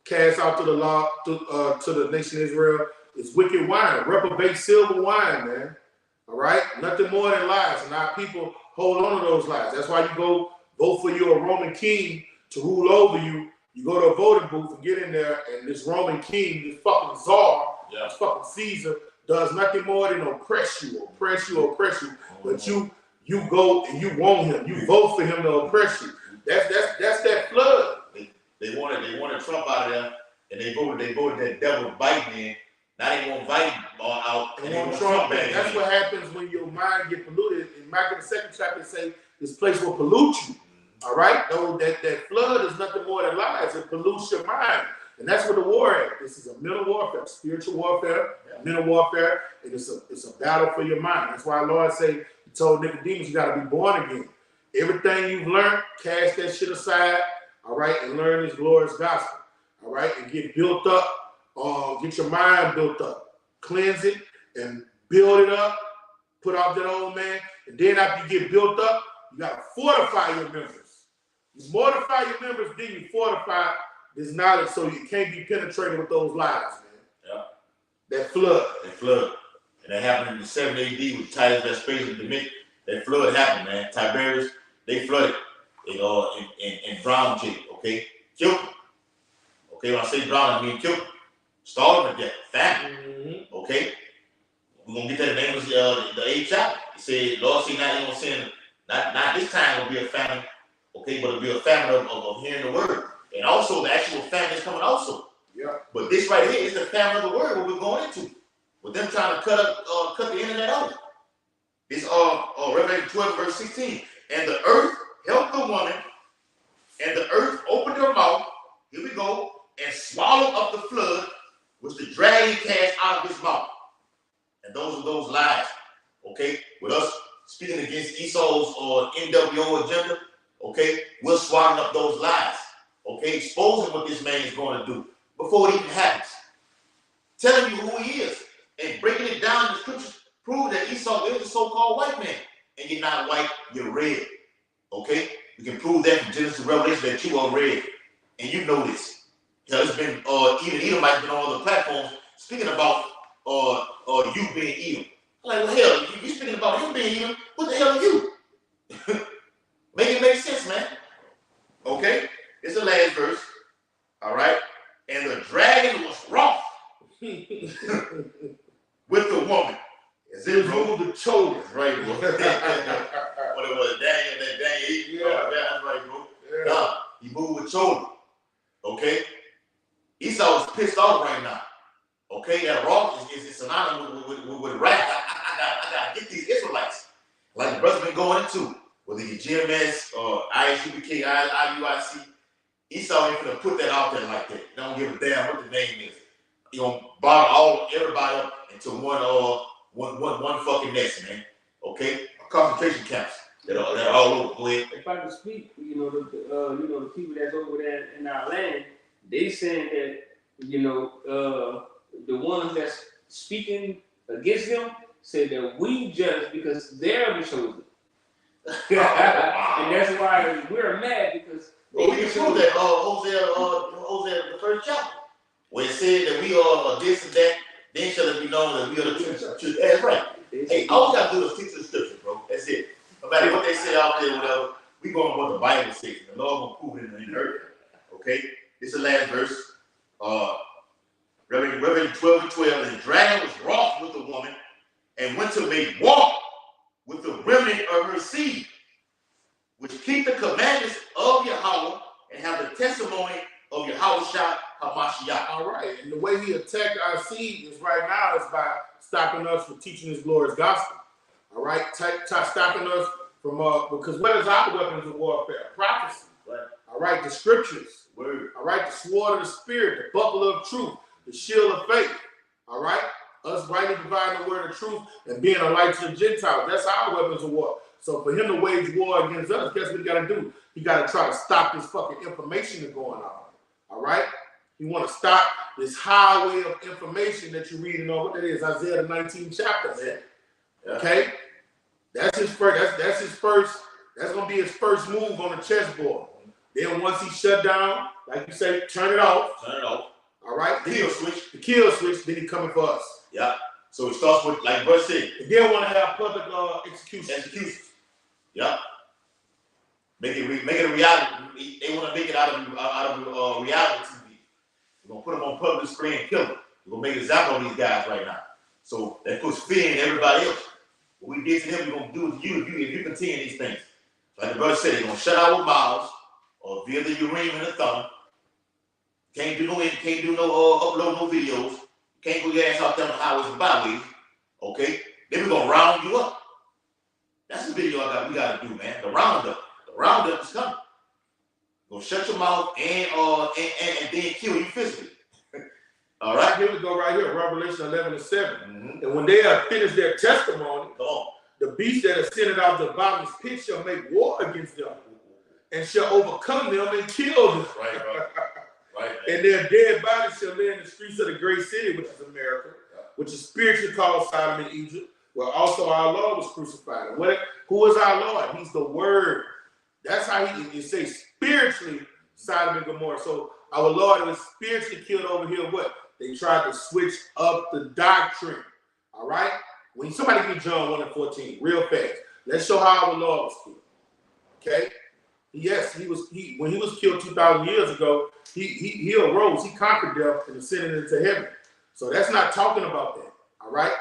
cast out to the law to the nation of Israel is wicked wine, reprobate silver wine, man. All right, nothing more than lies, and our people hold on to those lies. That's why you go vote for you a Roman king to rule over you. You go to a voting booth and get in there, and this Roman king, this fucking czar, this fucking Caesar, does nothing more than oppress you. But you go and you want him. You vote for him to oppress you. That's that flood. They wanted Trump out of there, and they voted that devil Biden in. Now they want Biden out, and they want Trump back in. That's what happens when your mind get polluted. In Micah the 2nd chapter, say this place will pollute you. All right, though that flood is nothing more than lies. It pollutes your mind, and that's what the war is. This is a mental warfare, spiritual warfare, mental warfare, and it's a battle for your mind. That's why our Lord say He told Nicodemus, you got to be born again. Everything you've learned, cast that shit aside. All right, and learn His glorious gospel. All right, and get built up. Get your mind built up, cleanse it, and build it up. Put off that old man, and then after you get built up, you got to fortify your members. You mortify your members, then you fortify this knowledge so you can't be penetrated with those lies, man. Yeah. That flood. And that happened in the 7 AD with Titus Vespasian and Domitian. That flood happened, man. Tiberius, they flooded. In Brown Jacob, okay? Killed him. Okay, when I say drown, I mean killed him. Starved him to death. Famine. Okay? We're going to get that in the name of the 8th chapter. He said, Lord, see, now He going to send, not this time it'll be a famine. Okay, but it'll be a famine of hearing the word. And also the actual famine is coming also. Yeah. But this right here is the famine of the word, what we're going into. With them trying to cut the internet out. This Revelation 12, verse 16. And the earth helped the woman, and the earth opened her mouth, here we go, and swallowed up the flood, which the dragon cast out of his mouth. And those are those lies. Okay? With us speaking against Esau's NWO agenda. Okay, we're swallowing up those lies. Okay, exposing what this man is going to do before it even happens. Telling you who he is and breaking it down in the scriptures, prove that Esau is a so-called white man. And you're not white, you're red. Okay, we can prove that from Genesis to Revelation that you are red, and you know this. It's been even Edomites been on other platforms speaking about you being Edom. I'm like, well, hell, you speaking about him being Edom? What the hell are you? Make it make sense, man. Okay? It's the last verse. All right? And the dragon was wroth with the woman. As it ruled the children. Right, bro. What it was, Daniel. Yeah. That's right, bro. Yeah. God, he moved with children. Okay? Esau is pissed off right now. Okay? That wrath is synonymous with wrath. I gotta get these Israelites. Like the brother's been going into. Whether you GMS or ISUBK, IUIC, Esau ain't gonna put that out there like that. He don't give a damn what the name is. He gonna bottle everybody up into one fucking nest, man. Okay? Concentration camps that are all over. Go ahead. If I can speak, the people that's over there in our land, they saying that the ones that's speaking against them said that we judge because they're the chosen. And that's why we're mad because we can prove that Hosea the first chapter, where it said that we are this and that, then shall it be known that we are the truth. That's right. Hey, all we gotta do is stick to the scripture, bro. That's it. No matter what they say out there, whatever, we going with what the Bible says. The Lord gonna prove it in the earth. Okay? This is the last verse. Revelation 12:12. And the dragon was wroth with the woman and went to make war with the remnant of her seed, which keep the commandments of Yahweh and have the testimony of Yahweh Hamashiach. All right, and the way he attacked our seed is right now is by stopping us from teaching his glorious gospel. All right, stopping us from because what is our weapons of warfare? Prophecy. Right. All right, the scriptures. Word. All right, the sword of the spirit, the buckler of truth, the shield of faith. All right, us rightly dividing the word of truth and being a light to the Gentiles. That's our weapons of war. So for him to wage war against us, guess what he got to do? He got to try to stop this fucking information that's going on. All right? He want to stop this highway of information that you're reading on. What that is, Isaiah the 19th chapter. Yeah. Okay? That's his first. That's his first. That's gonna be his first move on the chessboard. Then once he shut down, like you say, turn it off. Turn it off. All right? Kill switch. The kill switch. Then he coming for us. Yeah. So it starts with like verse 6. And then want to have public execution. Executions. Yeah. Make it a reality. They want to make it out of reality TV. We're gonna put them on public screen and kill them. We're gonna make an example of these guys right now. So that puts fear in everybody else. What we did to them, we're gonna do to you if you continue these things. Like the brother said, they're gonna shut our mouths or via the urine and the thumb. Can't do no upload no videos. Can't go your ass out there on the highways and byways. Okay? Then we're gonna round you up. That's the video we gotta do, man. The roundup. The roundup is coming. Gonna shut your mouth and then kill you physically. All right? Here we go right here, Revelation 11:7. Mm-hmm. And when they have finished their testimony, Come on. the beast that ascended out of the bottomless pit shall make war against them and shall overcome them and kill them. Right, bro. Right, man. And their dead bodies shall lay in the streets of the great city, which is America, which is spiritually called Sodom and Egypt, where also our Lord was crucified. And who is our Lord? He's the Word. That's how you say spiritually Sodom and Gomorrah. So our Lord was spiritually killed over here. What? They tried to switch up the doctrine. All right? When somebody get John 1:14, real fast. Let's show how our Lord was killed. Okay? Yes, when he was killed 2,000 years ago, he arose, he conquered death and ascended into heaven. So that's not talking about that. All right?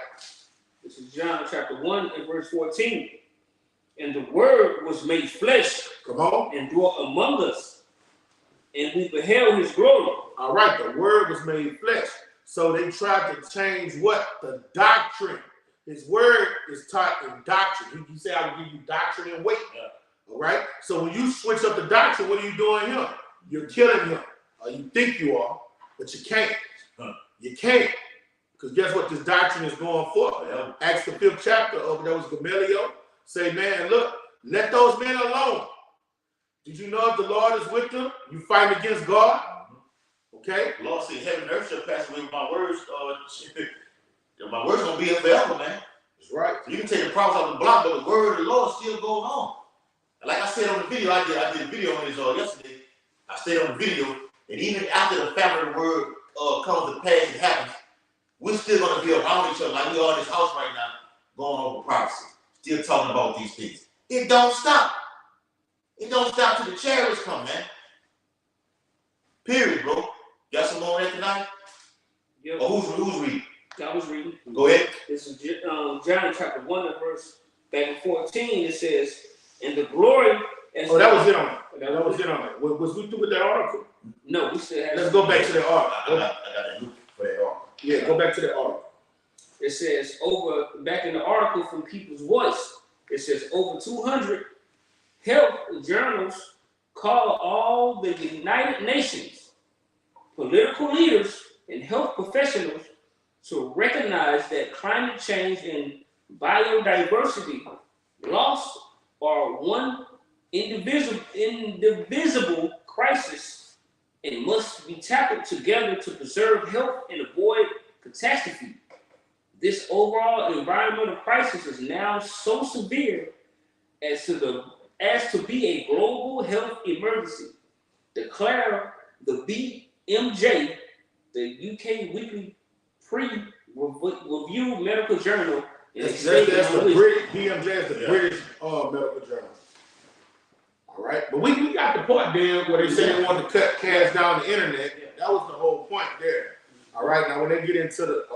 This is John chapter 1 and verse 14. And the word was made flesh. Come on. And dwelt among us. And we beheld his glory. All right, the word was made flesh. So they tried to change what? The doctrine. His word is taught in doctrine. He said, I will give you doctrine and weight. Yeah. All right? So when you switch up the doctrine, what are you doing him? You're killing him. Or you think you are, but you can't. You can't. Because guess what this doctrine is going for? Yeah. Acts the 5th chapter of those Gamaliel. Say, man, look, let those men alone. Did you know if the Lord is with them, you fight against God? Okay? The Lord said, heaven and earth shall pass away with my words. My words going to be up forever, man. That's right. So you can take the prophets off the block, but the word of the Lord still goes on. And like I said on the video, I did a video on this yesterday. I said on the video that even after the family of the word comes to pass and happens, we're still going to be around each other like we are in this house right now, going over prophecy, still talking about these things. It don't stop. It don't stop till the chariots come, man. Period, bro. Got some more on that tonight? Yep. Or who's reading? I was reading. Go ahead. This is John chapter 1 and verse 14. It says, and the glory. Oh, that was it on it. That was it on it. Was we through with that article? No, we still have. Let's go back to the article. I got that loop for that article. Yeah, go back to the article. It says back in the article from People's Voice, it says over 200 health journals call all the United Nations, political leaders, and health professionals to recognize that climate change and biodiversity loss are one indivisible crisis and must be tackled together to preserve health and avoid catastrophe. This overall environmental crisis is now so severe as to be a global health emergency, declared the BMJ, the UK Weekly Review Medical Journal. That's the British BMJ is the British medical journal. All right, but we got the part there where they say they wanted to cut cash down the internet. That was the whole point there. All right, now when they get into the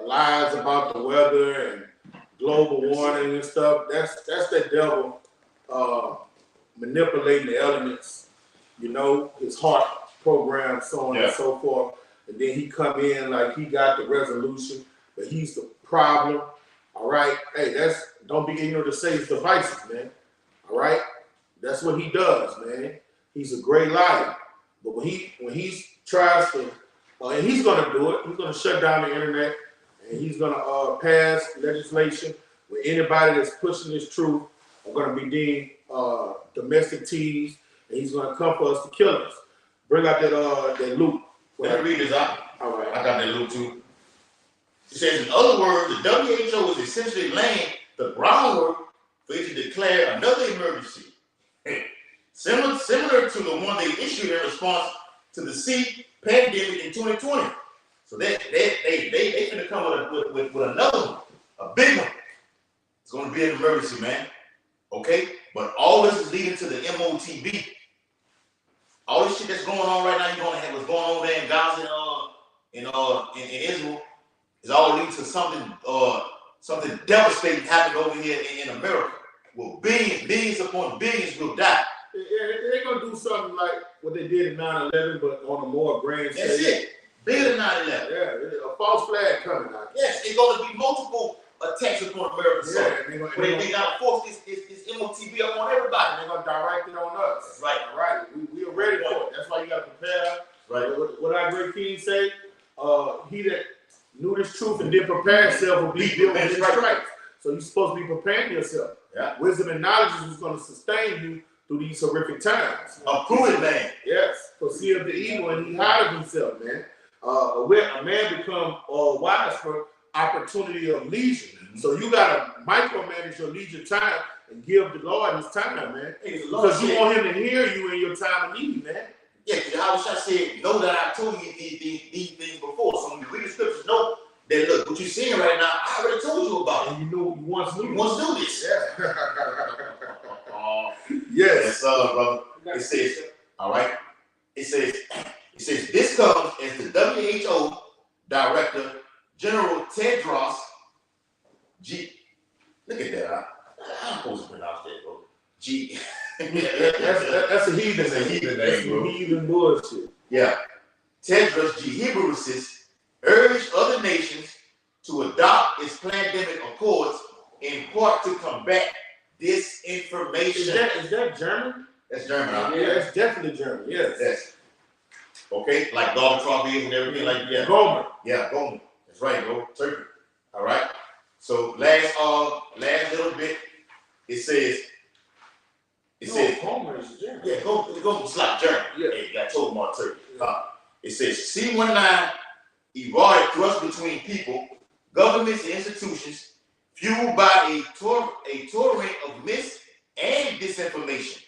lies about the weather and global warming and stuff, that's that devil manipulating the elements. You know, his heart program, so on and so forth. And then he come in like he got the resolution, but he's the problem. All right, hey, don't be ignorant to Satan's devices, man. All right, that's what he does, man. He's a great liar, but when he tries to, and he's gonna do it. He's gonna shut down the internet, and he's gonna pass legislation where anybody that's pushing this truth are gonna be deemed domestic tease, and he's gonna come for us to kill us. Bring out that loop. Let me read this out. All right. I got that loop too. It says, in other words, the WHO is essentially laying the groundwork for it to declare another emergency, similar to the one they issued in response to the C pandemic in 2020. So they finna come with another one, a big one. It's gonna be an emergency, man. Okay, but all this is leading to the MOTB. All this shit that's going on right now, you're gonna have what's going on there in Gaza and in Israel, is all leading to something devastating happening over here in America. Well, billions upon billions will die. Yeah, they're gonna do something like what they did in 9/11, but on a more grand scale. That's it. Bigger than 9/11. Yeah, a false flag coming out. Yes, it's gonna be multiple attacks upon America. Yeah, they gotta force this MOTB up on everybody. They're gonna direct it on us. That's right. All right. We are ready for it. That's why you gotta prepare. Right. What our great king say? He that knew this truth and didn't prepare himself will be built with his stripes. So you're supposed to be preparing yourself. Yeah. Wisdom and knowledge is what's gonna sustain you through these horrific times. A prudent man. Yes. Foreseeth the evil and he hideth himself, man. A man become wise for opportunity of leisure. Mm-hmm. So you gotta micromanage your leisure time and give the Lord his time, man. Because you want him to hear you in your time of need, man. Yeah, because I said, know that I told you these things before. So when you read the scriptures, know that look, what you're seeing right now, I already told you about it. And you know you once knew. You once knew this. Yeah. Yes, brother. It says, all right. It says this comes as the WHO Director General Tedros G. Look at that. I'm supposed to pronounce that, bro. G. That's a heathen. That's a heathen That's name, bro. Heathen bullshit. Yeah. Tedros Ghebreyesus urged other nations to adopt its pandemic accords in part to combat disinformation. Is that German? That's German. Huh? Yeah, it's definitely German. Yes. Okay, like Donald Trump is and everything like that. Gomer. Yeah, Gomer. That's right, bro. Turkey. All right. So last little bit, it says. Gomer is German. Yeah, Gomer's like German. Yeah, I told him about Turkey. It says C-19 eroded trust between people, governments, and institutions, fueled by a torrent of mis and disinformation.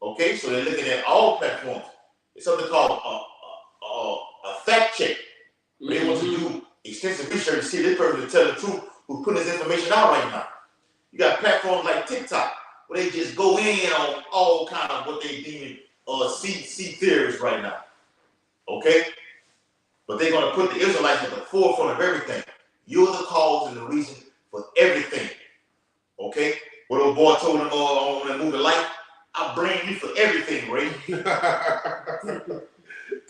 Okay, so they're looking at all platforms. It's something called a fact check. They want to do extensive research to see this person to tell the truth who's putting this information out right now. You got platforms like TikTok where they just go in on all kind of what they deem C theories right now. Okay, but they're gonna put the Israelites at the forefront of everything. You're the cause and the reason for everything. Okay, what old boy told him on that movie Life. I blame you for everything, Ray.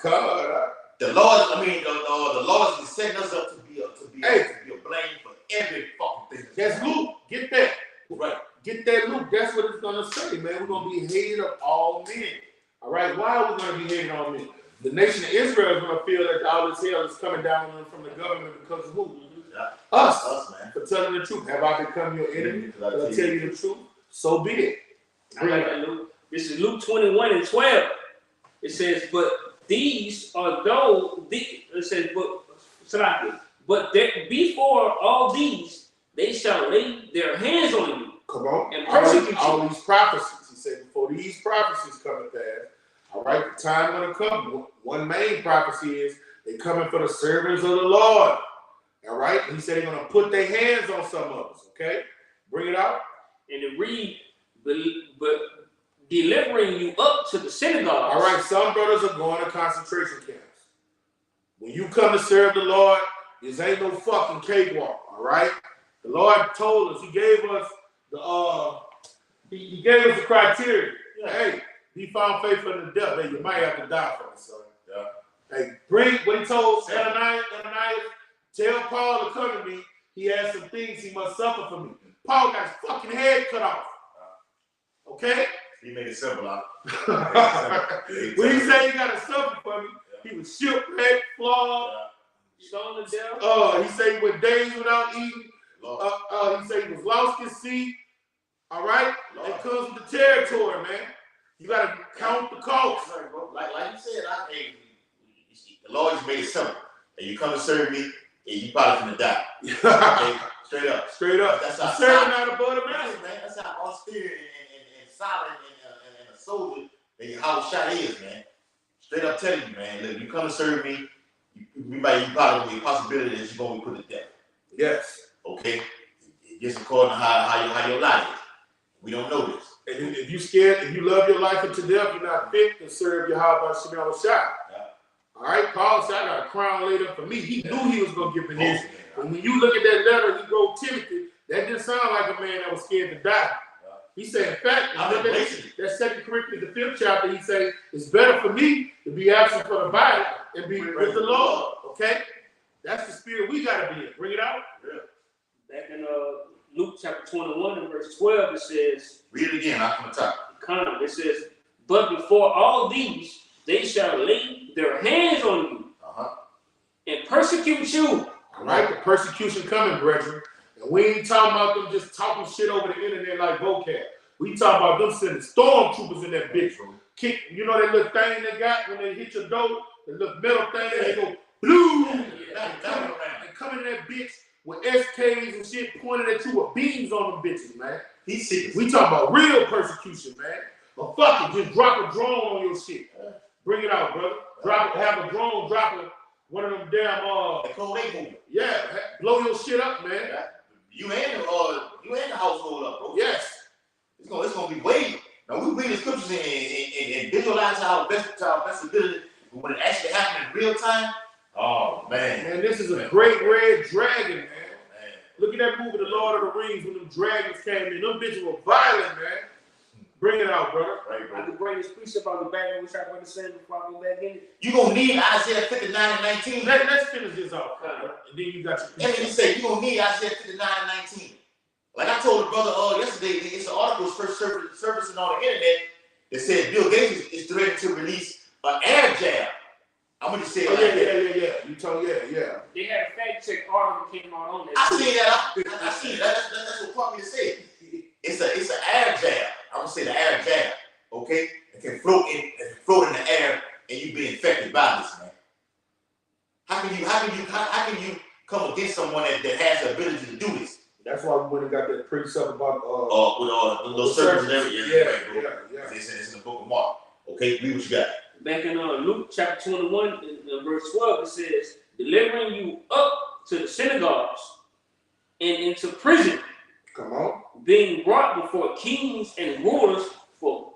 God. The Lord is setting us up to be a blame for every fucking thing. That's Luke. Get that. Right. Get that Luke. That's what it's gonna say, man. We're gonna be hated of all men. All right. Why are we gonna be hated of all men? The nation of Israel is gonna feel that all this hell is coming down on them from the government because of who? Yeah. Us, man. For telling the truth. Have I become your enemy? I'll tell you the truth. So be it. I like that, Luke. This is Luke 21:12. It says, but these are those, it says, but before all these, they shall lay their hands on you. Come on. And persecute all these prophecies. He said, before these prophecies come to pass, all right, the time gonna come. One main prophecy is they coming for the servants of the Lord. All right. He said they're gonna put their hands on some of us. Okay, bring it out. And it read, but delivering you up to the synagogues. All right, some brothers are going to concentration camps. When you come to serve the Lord, this ain't no fucking cakewalk. All right, the Lord told us. He gave us the he gave us the criteria. Yeah. Hey, be found faithful in the death. Hey, you might have to die for it, son. Yeah. Hey, bring what he told Ananias. Tell Paul to come to me. He has some things he must suffer for me. Paul got his fucking head cut off. Okay? He made it simple, huh? When he said he got to suffer for me, he was shipwrecked, flogged, stoned to death. He said he went days without eating. He said he was lost at sea. All right? That comes with the territory, man. You got to count the cost. Like you said, the Lord just made it simple. And you come to serve me, and you probably gonna die. Okay? Straight up. Straight up. That's how serving out above the master, man. That's how austere and solid and a soldier that your house shot is, man. Straight up telling you, man. Look, you come to serve me, you probably be a possibility that you're gonna be put to death. Yes. Okay? Just according to how your life is. We don't know this. And if you scared, if you love your life unto death, you're not fit to serve your house by Shemal Shah. All right, Paul said, I got a crown laid up for me. He knew he was going to give an answer. And when you look at that letter, he wrote Timothy, that didn't sound like a man that was scared to die. He said, in fact, that 2 Corinthians, the 5th chapter, he said, it's better for me to be absent for the body and be with the Lord. Okay? That's the spirit we got to be in. Bring it out. Yeah. Back in Luke chapter 21 and verse 12, it says, read it again, I'm from the top. It says, but before all these, they shall lay their hands on you and persecute you. All right, the persecution coming, brethren. And we ain't talking about them just talking shit over the internet like vocab. We talking about them sending stormtroopers in that bitch. Kick, you know that little thing they got when they hit your door? The little metal thing, they go blue. They come in that bitch with SKs and shit pointed at you with beams on them bitches, man. We talking about real persecution, man. But fuck it, just drop a drone on your shit. Bring it out, brother. Have a drone dropping one of them damn yeah, blow your shit up, man. Yeah. You and the household up, bro. Yes. It's gonna be way. Now we read the scriptures and visualize our best ability, but when it actually happens in real time, oh man. Man, this is a great red dragon, man. Look at that movie, The Lord of the Rings, when them dragons came in. Them bitches were violent, man. Bring it out, brother. Right, bro. I could bring this precept on the back and which I brother saying before I go back in it. You're gonna need Isaiah 59 and 19. Let's finish this off, and then you got your precept. And then you say you're gonna need Isaiah 59 and 19. Like I told the brother yesterday, it's an article first surfacing on the internet that said Bill Gates is threatening to release an air jab. I'm gonna just say yeah. You told yeah. They had a fact check article came out on that. I seen that. That's what prompted me to say it. It's an air jab. I'm gonna say the air jab. Okay, it can float in the air and you be infected by this, man. How can you come against someone that has the ability to do this? That's why we went and got that precept about with all the little serpents and everything. Yeah. They said it's in the book of Mark. Okay, read what you got. Back in Luke chapter 21, verse 12, it says, delivering you up to the synagogues and into prison. Come on. Being brought before kings and rulers for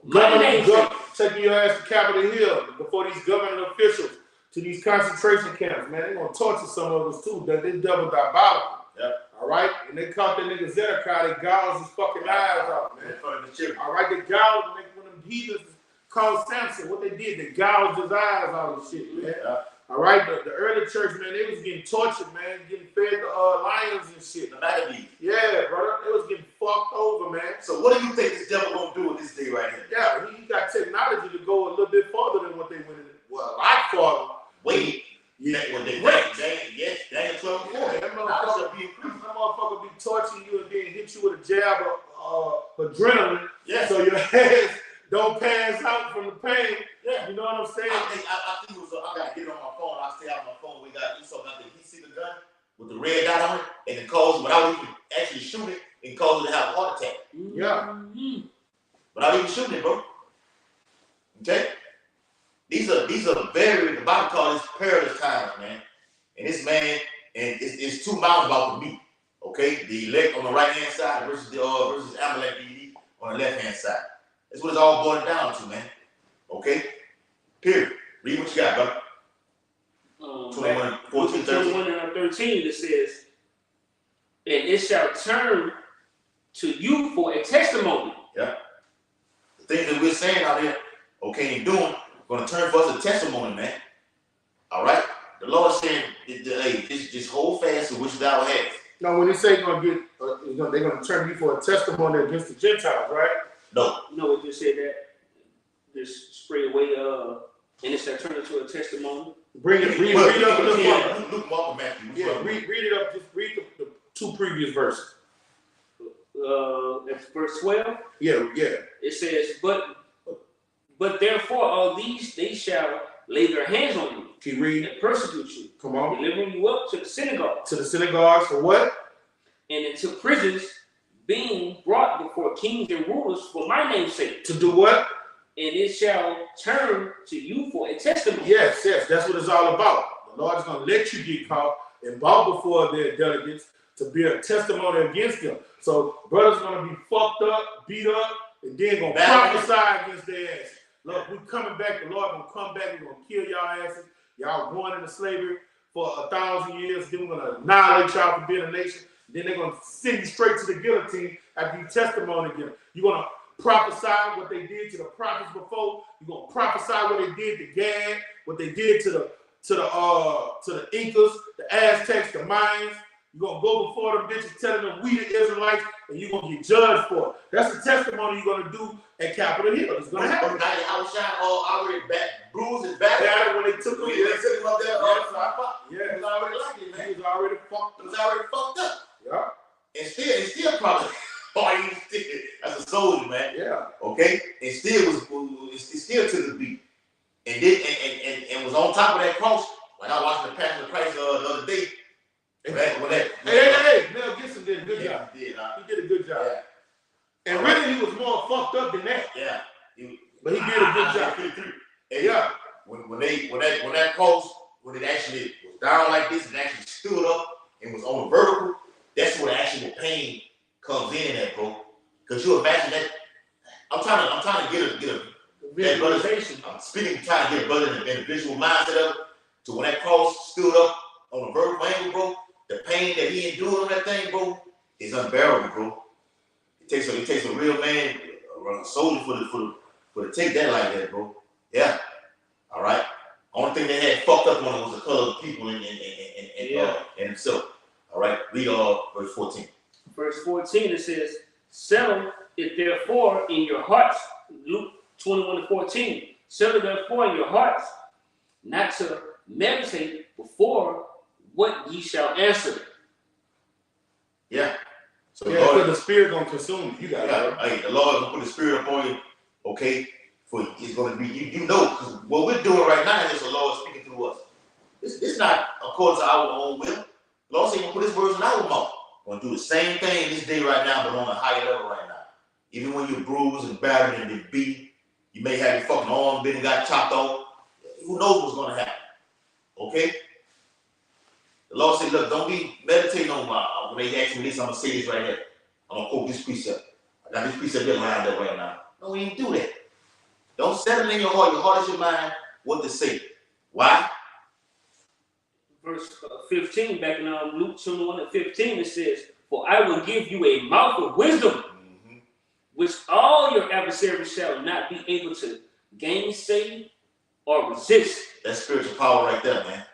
taking your ass to Capitol Hill before these government officials to these concentration camps. Man, they're going to torture some of us too. They double diabolical. Yeah. All right? And they caught that nigga Zedekiah. They gouged his fucking eyes out, man. All right? They gouged, when them heathens called Samson, what they did, they gouged his eyes out and shit, man. Yeah. All right? The early church, man, they was getting tortured, man, getting fed to lions and shit. The Maccabees. Yeah, brother. They was getting fucked over, man. So what do you think this devil gonna do with this day right here? Yeah, he got technology to go a little bit farther than what they went in. Well, a lot farther. Wait. Yeah, Daniel 12. Yeah, that motherfucker be torturing you and then hit you with a jab of adrenaline. Yeah. So your ass don't pass out from the pain. Yeah. You know what I'm saying? I think shot on it and it caused, without even actually shooting it, it caused it to have a heart attack. Yeah. Without even shooting it, bro. Okay? These are very, the Bible calls this perilous times, man. And this man, and it's two mountains about to meet. Okay? The elect on the right hand side versus Amalek on the left hand side. That's what it's all boiling down to, man. Okay? Period. Read what you got, bro. 21, 14, 13. 21 and 13, it says, and it shall turn to you for a testimony. Yeah. The things that we're saying out here, okay, and doing, going to turn for us a testimony, man. All right? The Lord saying, hey, just hold fast to which thou hast. Now, when they say they're going to turn you for a testimony against the Gentiles, right? No. No, it just said that. Just spray away, and it shall turn into a testimony. Read up a little more. Luke, Mark, and Matthew. Yeah, read it up. Just read the two previous verses. That's verse 12. Yeah. It says, but therefore all these they shall lay their hands on you. Keep reading. And persecute you. Come on. Delivering you up to the synagogue. To the synagogues for what? And into prisons, being brought before kings and rulers for my name's sake. To do what? And it shall turn to you for a testimony. Yes, that's what it's all about. The Lord is going to let you get caught and brought before their delegates to be a testimony against them. So brothers going to be fucked up, beat up, and then going to prophesy against their asses. Look, we're coming back. The Lord going to come back. We're going to kill y'all asses. Y'all going into slavery for 1,000 years. Then we're going to annihilate y'all for being a nation. Then they're going to send you straight to the guillotine after you testimony again. You're going to prophesy what they did to the prophets before. You're gonna prophesy what they did to Gad, what they did to the Incas, the Aztecs, the Mayans. You're gonna go before them bitches telling them we the Israelites, and you're gonna get judged for it. That's the testimony you're gonna do at Capitol Hill. It's gonna happen. I was already back, bruised and battered. When they took him, they took him up there. Yeah, he was already like it, man. He was already fucked up. Yeah, and still probably. Oh, that's a soldier, man. Yeah. Okay, and still it's still to the beat, and then and was on top of that cross. Like I watched the Passion of Christ the other day. Hey, Mel Gibson did a good job. He did. He did a good job. Yeah. And really, he was more fucked up than that. Yeah. But he did a good job. And yeah. When that cross, when it actually was down like this, and actually stood up and was on the vertical, that's where the actual pain comes in at, bro. Could you imagine that? I'm trying to get a visualization. I'm trying to get a brother in the visual mindset of it. To when that cross stood up on a vertical angle, bro, the pain that he endured on that thing, bro, is unbearable, bro. It takes a real man, a soldier for to take that like that, bro. Yeah. All right. Only thing they had fucked up on it was the color of people and himself. All right. Read verse 14. Verse 14, it says, settle it therefore in your hearts. Luke 21:14. Settle therefore in your hearts, not to meditate before what ye shall answer. Yeah. So yeah, Lord, the Spirit gonna consume you. You got it. Hey, the Lord gonna put the Spirit upon you. Okay, for it's gonna be you know, because what we're doing right now is the Lord speaking through us. It's not according to our own will. The Lord said He gonna put His words in our mouth. We're gonna do the same thing this day right now, but on a higher level right now. Even when you're bruised and battered and been beat, you may have your fucking arm been and got chopped off. Who knows what's gonna happen? Okay. The Lord said, look, don't be meditating on when they ask me this, I'm going to say this right here. I'm going to quote this precept. I got this precept here lined up right now. Don't even do that. Don't settle in your heart. Your heart is your mind what to say. Why? Verse 15, back in Luke 21:15, it says, for I will give you a mouth of wisdom, which all your adversaries shall not be able to gainsay or resist. That's spiritual power right there, man.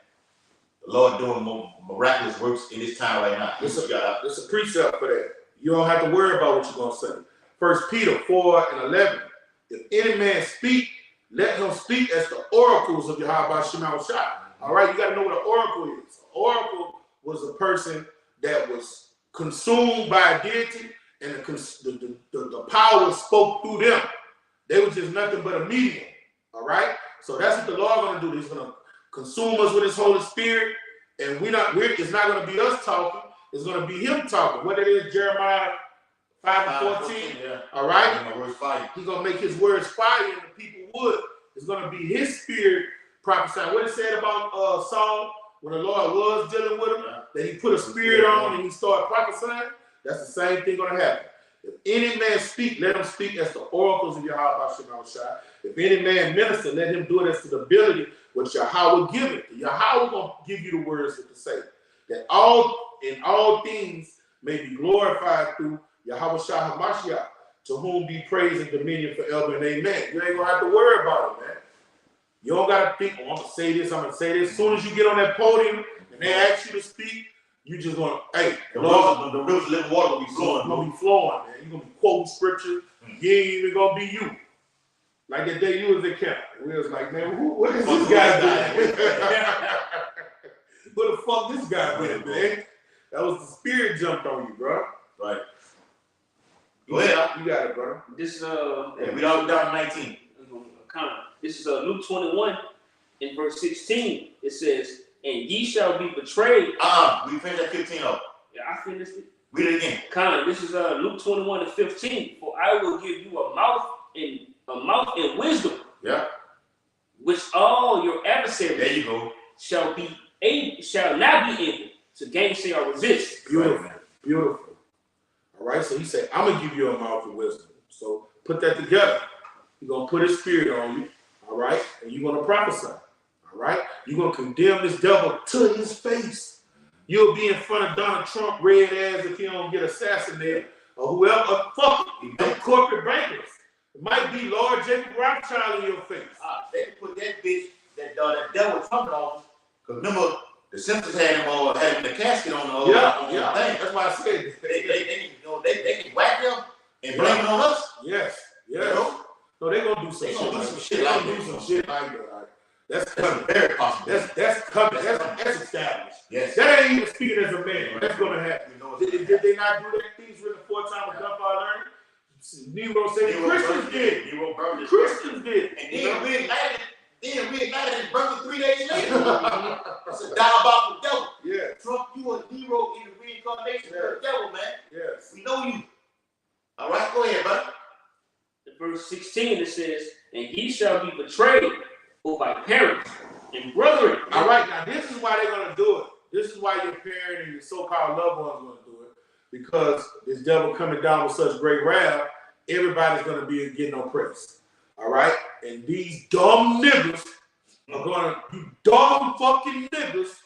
The Lord doing miraculous works in this time right now. It's a precept for that. You don't have to worry about what you're going to say. 1 Peter 4:11. If any man speak, let him speak as the oracles of Yahweh Shema Shai. All right, you got to know what an oracle is. An oracle was a person that was consumed by a deity, and the power spoke through them. They were just nothing but a medium. All right, so that's what the Lord going to do. He's going to consume us with His Holy Spirit, and it's not going to be us talking. is going to be him talking. What it is, Jeremiah 5:14. Yeah. All right? And my words fire. He's going to make his words fire and the people wood. It's going to be his spirit prophesying. What it said about Saul when the Lord was dealing with him, that he put a spirit on and he started prophesying. That's the same thing going to happen. If any man speak, let him speak as the oracles of Yahweh Shai. If any man minister, let him do it as to the ability which Yahweh give it. Yahweh going to give you the words to say. That in all things may be glorified through Yahweh Shai HaMashiach, to whom be praise and dominion forever and amen. You ain't going to have to worry about it, man. You don't got to think, oh, I'm going to say this, I'm going to say this. As soon as you get on that podium and they ask you to speak, you just going to, hey, the rivers of living water will be flowing. Going to be flowing, man. You're going to be quoting scripture. You ain't even going to be you. Like that day you was at camp. We was like, man, what is this guy doing? What the fuck this guy with, man? That was the spirit jumped on you, bro. Right. Go ahead. You got it, bro. This is we all down 19. This is Luke 21 in verse 16. It says, "And ye shall be betrayed." We finished at 15 up. Yeah, I finished it. Read it again. This is Luke 21 and 15. "For I will give you a mouth and wisdom, Yeah. which all your adversaries There you go. shall not be able to gainsay or resist." Beautiful. Beautiful. All right, so he said, I'm going to give you a mouth of wisdom. So put that together. He's going to put his spirit on you, all right? And you're going to prophesy, all right? You're going to condemn this devil to his face. You'll be in front of Donald Trump, red ass, if he don't get assassinated, or whoever, fuck them corporate bankers. It might be Lord Jacob Rothschild in your face. They put that bitch, that devil Trump in office, because remember, the Simpsons had him in the casket on the thing. That's why I said they can whack them and blame it on us. Yes. You know? No, they're gonna do some shit. They're gonna do some shit like that. That's coming. Very possible. That's coming. That's established. Yes. That ain't even speaking as a man. That's gonna happen. Did they not do that? Things written 4 times with gunfire learning. Nero said Christians did. Nero burned it. Christians did. And then reignited and burned it 3 days later. It's a diabolical devil. Yeah. Trump, you a Nero in the reincarnation of the devil, man. Yes. We know you. All right, go ahead, brother. In verse 16 it says, "And ye shall be betrayed both by parents and brethren." All right, now this is why they're gonna do it. This is why your parent and your so-called loved ones are gonna do it. Because this devil coming down with such great wrath, everybody's gonna be getting oppressed. All right? And these dumb niggas are gonna, you dumb fucking niggas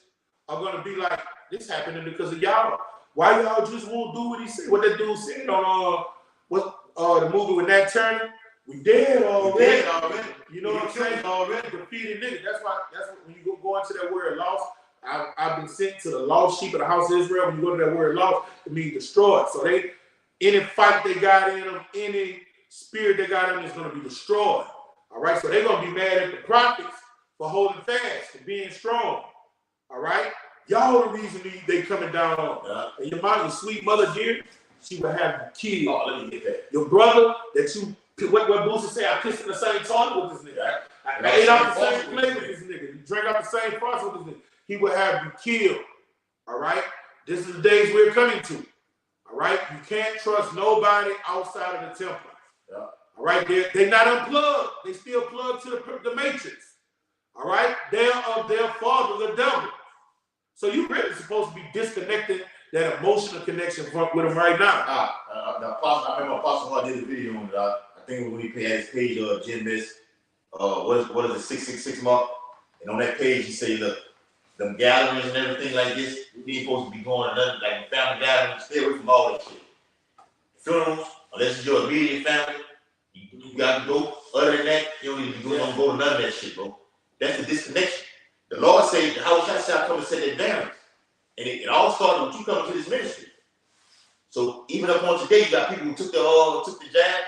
are gonna be like, this happening because of y'all. Why y'all just won't do what he said? What that dude said on the movie with Nat Turner? We dead already. You know what I'm saying? Already defeated niggas. That's what when you go into that word lost. I've been sent to the lost sheep of the house of Israel. When you go to that word lost, it means destroyed. So any fight they got in them, any spirit they got in them is going to be destroyed. All right? So they're going to be mad at the prophets for holding fast, for being strong. All right? Y'all the reason they coming down on. Yeah. And your mom, your sweet mother dear, she would have you killed. Oh, let me get that. Your brother that you, what Boosie say, I pissed in the same toilet with this nigga. Yeah. I ate out the same plate with this nigga. You drank out the same faucet with this nigga. He would have you killed. All right? This is the days we're coming to. All right? You can't trust nobody outside of the temple. Yeah. All right? They're not unplugged. They still plugged to the matrix. All right? They're of their father, the devil. So you really supposed to be disconnecting that emotional connection with them right now. I remember Apostle Hart did a video on it. I think it was when he had his page, Jim Miss, what is it, 666 mark? And on that page, he said, look, them gatherings and everything like this, we ain't supposed to be going to nothing like family gatherings. Stay away from all that shit. Funerals, unless it's your immediate family, you got to go. Other than that, you don't need to go to none of that shit, bro. That's the disconnection. The Lord said, how shall come and set that balance? And it all started with you coming to this ministry. So even up on today, you got people who took the jab.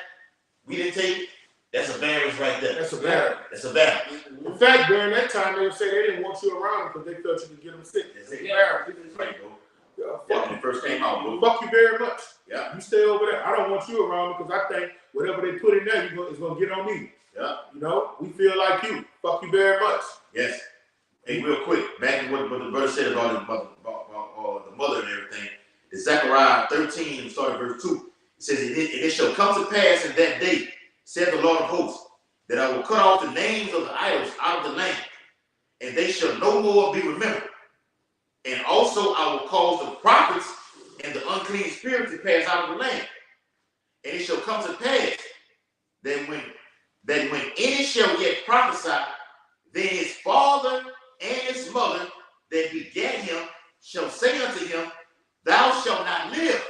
We didn't take it. That's a variance right there. That's a variance. That's a variance. In fact, during that time, they would say they didn't want you around because they felt you could get them sick. That's it. Right, bro. Yeah, When it first came out, bro. fuck you very much. Yeah. You stay over there. I don't want you around because I think whatever they put in there is going to get on me. Yeah. You know, we feel like you. Fuck you very much. Yes. Hey, real quick, back to what the brother said about the mother and everything. It's Zechariah 13, starting verse 2. It says, and it shall come to pass in that day, said the Lord of hosts, that I will cut off the names of the idols out of the land, and they shall no more be remembered. And also I will cause the prophets and the unclean spirit to pass out of the land. And it shall come to pass that when any shall yet prophesy, then his father and his mother that begat him shall say unto him, thou shalt not live.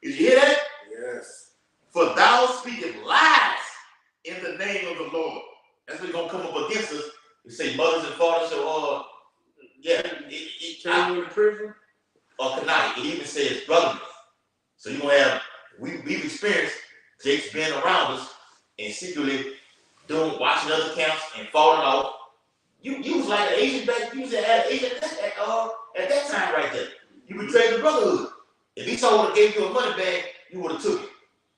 Did you hear that? Yes. For thou speakest lies in the name of the Lord. That's what's going to come up against us. We say mothers and fathers shall, Turn you in prison. Or Kanai. It even says brothers. So you're going to have, we've experienced Jake's being around us and secretly watching other camps and falling off. You was like an Asian back, you was at that time right there. You betrayed the brotherhood. If he would have gave you a money bag, you would have took it.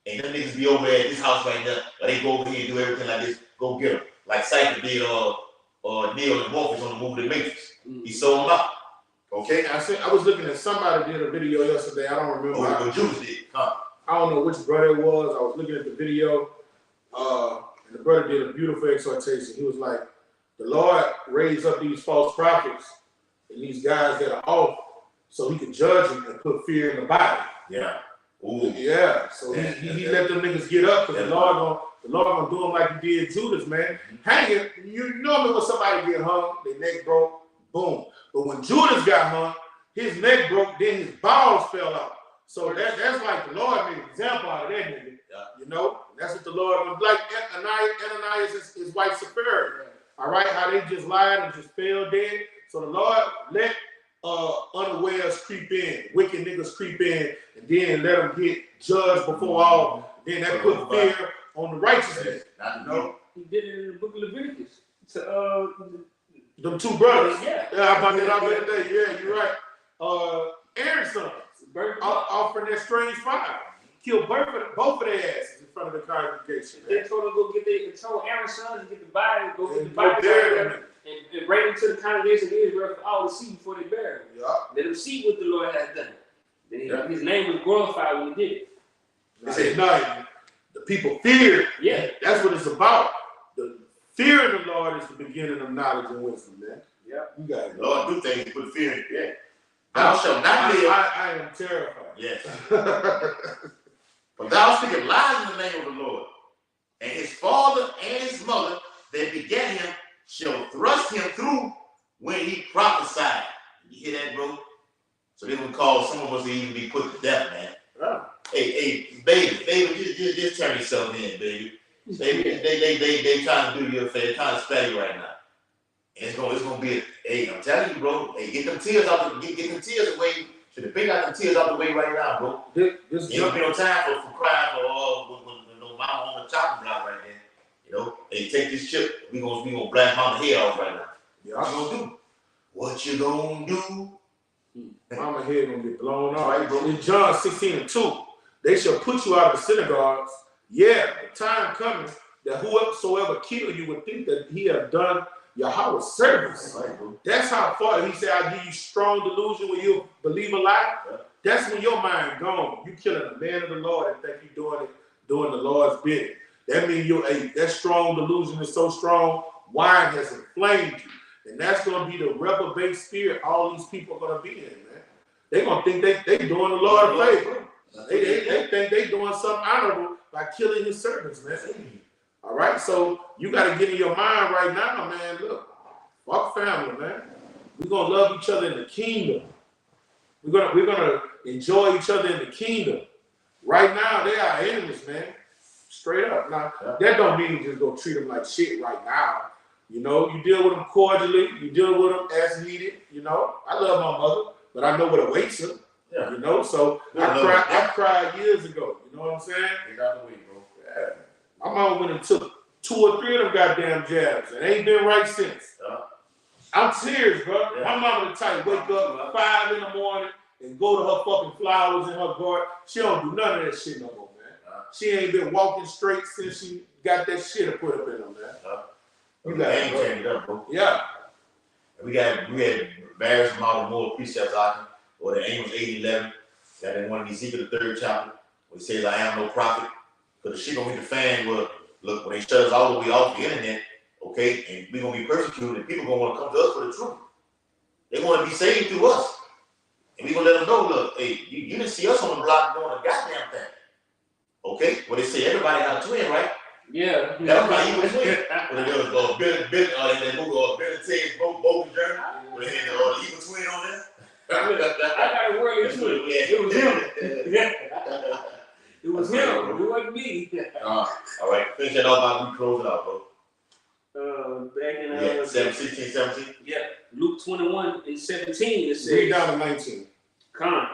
And them niggas be over at this house right now, or they go over here and do everything like this, go get them. Like Cypher did Neo and Morpheus on the movie The Matrix. He sold them out. Okay? I was looking at somebody did a video yesterday. I don't remember. What Judas did. Huh? I don't know which brother it was. I was looking at the video, and the brother did a beautiful exhortation. He was like, the Lord raised up these false prophets and these guys that are off so he could judge them and put fear in the body. Yeah. Ooh. Yeah. So he let them niggas get up because the Lord gonna do them like he did Judas, man. Hanging, you know when somebody get hung, their neck broke, boom. But when Judas got hung, his neck broke, then his balls fell out. So that's like the Lord made an example out of that nigga. Yeah. You know? That's what the Lord was like. Ananias, his wife Sapphira. All right, how they just lied and just fell dead. So the Lord let unawares creep in, wicked niggas creep in, and then let them get judged before all. Then that put fear on the righteousness. You know? He did it in the book of Leviticus. Them two brothers. Yeah. Yeah, about that out there today. Yeah, you're right. Aaron's sons offering that strange fire. Killed both of their asses in front of the congregation. They told them told Aaron's sons to get the body, go get the body and bring them to the congregation of Israel for all to see before they bury him. Yeah. Let them see what the Lord has done. Then his name was glorified when he did it. They said, no, the people feared. Yeah. That's what it's about. The fear of the Lord is the beginning of knowledge and wisdom, man. Yeah. You got it. Lord do things to put fear in. Yeah. Thou shalt not live. I am terrified. Yes. For thou speakest lies in the name of the Lord, and his father and his mother that begat him shall thrust him through when he prophesied. You hear that, bro? So they're gonna cause some of us to even be put to death, man. Yeah. Hey, baby, just turn yourself in, baby. They trying to do you a favor, trying to spare you right now. And it's gonna be I'm telling you, bro. Hey, get them tears out get them tears away. Should have been out them tears out the way right now, bro. This You don't be no time for crying for no mama on the chopping block right there. You know, hey, take this chip. We gonna blast mama head off right now. Yeah. What you gonna do? What you gonna do? Mama head gonna get blown off. Right, bro. In John 16:2, they shall put you out of the synagogues. Yeah, the time coming that whosoever kill you would think that he have done Yahweh's service. Right, bro. That's how far he said, I give you strong delusion when you believe a lie. Yeah. That's when your mind gone. You killing a man of the Lord and think you doing the Lord's bidding. That means that strong delusion is so strong, wine has inflamed you. And that's gonna be the reprobate spirit all these people are gonna be in, man. They're gonna think they doing the Lord a favor. They think they doing something honorable by killing his servants, man. All right, so you got to get in your mind right now, man. Look, fuck family, man. We're gonna love each other in the kingdom. We're gonna enjoy each other in the kingdom. Right now, they are enemies, man. Straight up. Now that don't mean you just go treat them like shit right now. You know, you deal with them cordially. You deal with them as needed. You know, I love my mother, but I know what awaits her. Yeah. You know, so I cried years ago. You know what I'm saying? Get out the way, bro. Yeah. My mom went and took 2 or 3 of them goddamn jabs and ain't been right since. I'm serious, bro. Yeah. My mama the type wake up at 5 in the morning and go to her fucking flowers in her garden. She don't do none of that shit no more, man. She ain't been walking straight since she got that shit to put up in her, man. You got it, bro. Yeah. We had various amount of more precepts out or the Amos 8:11, that in one of Ezekiel the 3rd chapter, where he says, I am no prophet. Because the shit gonna hit the fan, well, look, when they shut us all the way off the internet, okay, and we're gonna be persecuted, and people gonna want to come to us for the truth. They want to be saved through us. And we're gonna let them know, look, hey, you didn't see us on the block doing a goddamn thing. Okay? Well, they say everybody got a twin, right? Yeah. That's why he was twin. But there was that movie, Bill and Ted's Bogus Journey, where they had the evil twin on there. I got a worldly twin. It was him. It was him. It wasn't me. All right, finish that off while we close it out, bro. Back in 16, 17. Yeah, Luke 21 and 17. It says. Read down to 19. Come.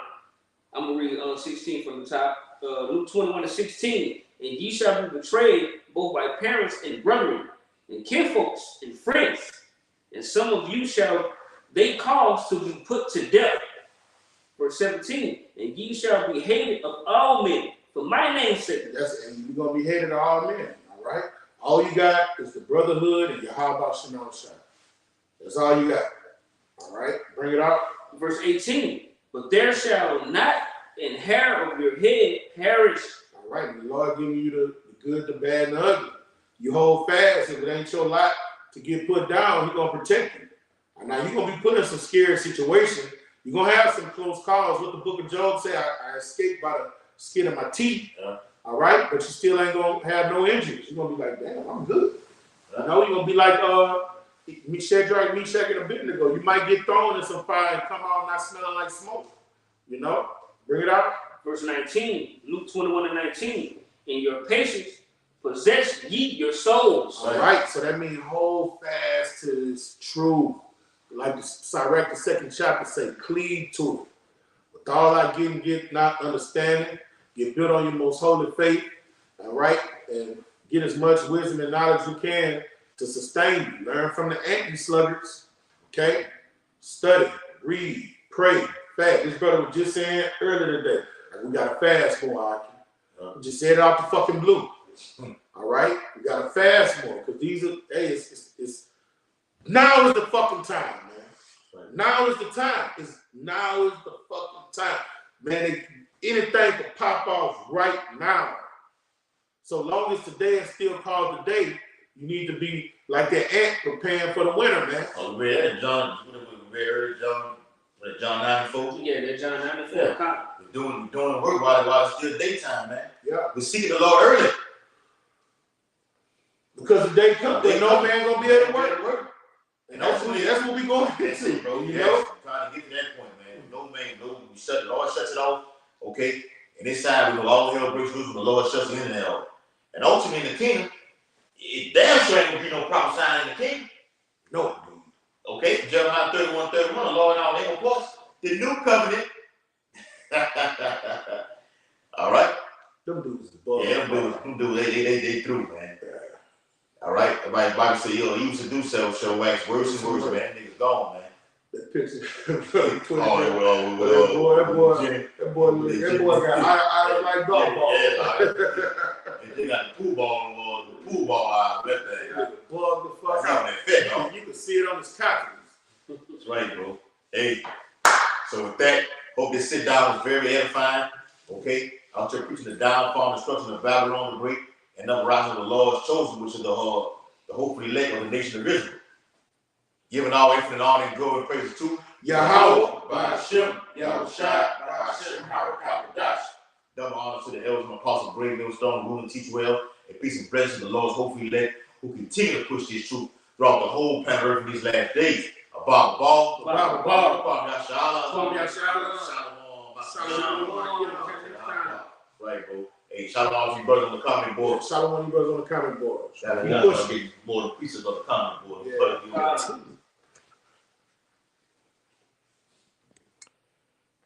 I'm gonna read 16 from the top. Luke 21 and 16. And ye shall be betrayed both by parents and brethren, and kinfolks and friends, and some of you shall they cause to be put to death. Verse 17. And ye shall be hated of all men for my name's sake. And you're gonna be hated of all men. All right. All you got is the brotherhood and Yahweh Shalom Shah. That's all you got. All right. Bring it out. Verse 18. But there shall not an hair of your head perish. All right. The Lord giving you the good, the bad, and the ugly. You hold fast. If it ain't your lot to get put down, He's gonna protect you. And now you're gonna be put in some scary situation. You're gonna have some close calls. What the book of Job say, I escaped by the skin of my teeth. All right, but you still ain't gonna have no injuries. You're gonna be like, damn, I'm good. You know, you're gonna be like Shadrach, Meshach, and Abednego. You might get thrown in some fire and come out not smelling like smoke. You know, bring it out. Verse 19, Luke 21 and 19. In your patience possess ye your souls. All right, so that means hold fast to this truth. Like the Sirach, the 2nd chapter say, cleave to it. With all I get not understanding, get built on your most holy faith, all right? And get as much wisdom and knowledge you can to sustain you. Learn from the anti-sluggards, okay? Study, read, pray, fast. This brother was just saying earlier today, like, we got to fast more, Aki. We just said it off the fucking blue. All right? We got to fast more because these are, hey, it's now is the fucking time, man. Right. Now is the time. Now is the fucking time. Man, anything can pop off right now. So long as today is still called the day, you need to be like that ant preparing for the winter, man. Oh, we read John 9:4. Yeah, that John 9:4. Yeah. We're doing the work while it's still daytime, man. Yeah. We're seeking the Lord early. Because the day comes, no man gonna be able to work. And that's what we going to That's it, bro. You know? I'm trying to get to that point, man. No man, the Lord shuts it off, okay? And this side, we know all hell breaks loose when the Lord shuts the internet off. And ultimately in the kingdom, it damn sure ain't gonna be no prophesying in the kingdom. No. Okay? Jeremiah 31:31, the Lord now ain't gonna plus the new covenant. All right? Them dudes is bull. Yeah, them dudes, they through, man. All right, everybody, Bible say, yo, he used to do shall wax worse and worse, man. That nigga's gone, man. That picture. That boy got I like golf ball. Yeah, and they got the pool ball eye, that thing. Plug the fuck out. You can see it on his countenance. That's right, bro. Hey, so with that, hope this sit down was very edifying. Okay, out there preaching the downfall and destruction of Babylon the Great. And uprising of the Lord's chosen, which is the hopefully elect of the nation of Israel. Giving all infinite honor and glory and praise to Yahweh, Ba'ashem, Yahushua, Ba'ashem, Harakadosh. Double honor to the elders and apostles, great millstone, rule and teach well, and peace and blessings to the Lord's hopefully elect, who continue to push this truth throughout the whole planet Earth in these last days. Above all, right, bro. Hey, shout out to you brothers on the comment board. Shout out to you brothers on the comment board. Shout out to you more the pieces of the comment board. Yeah.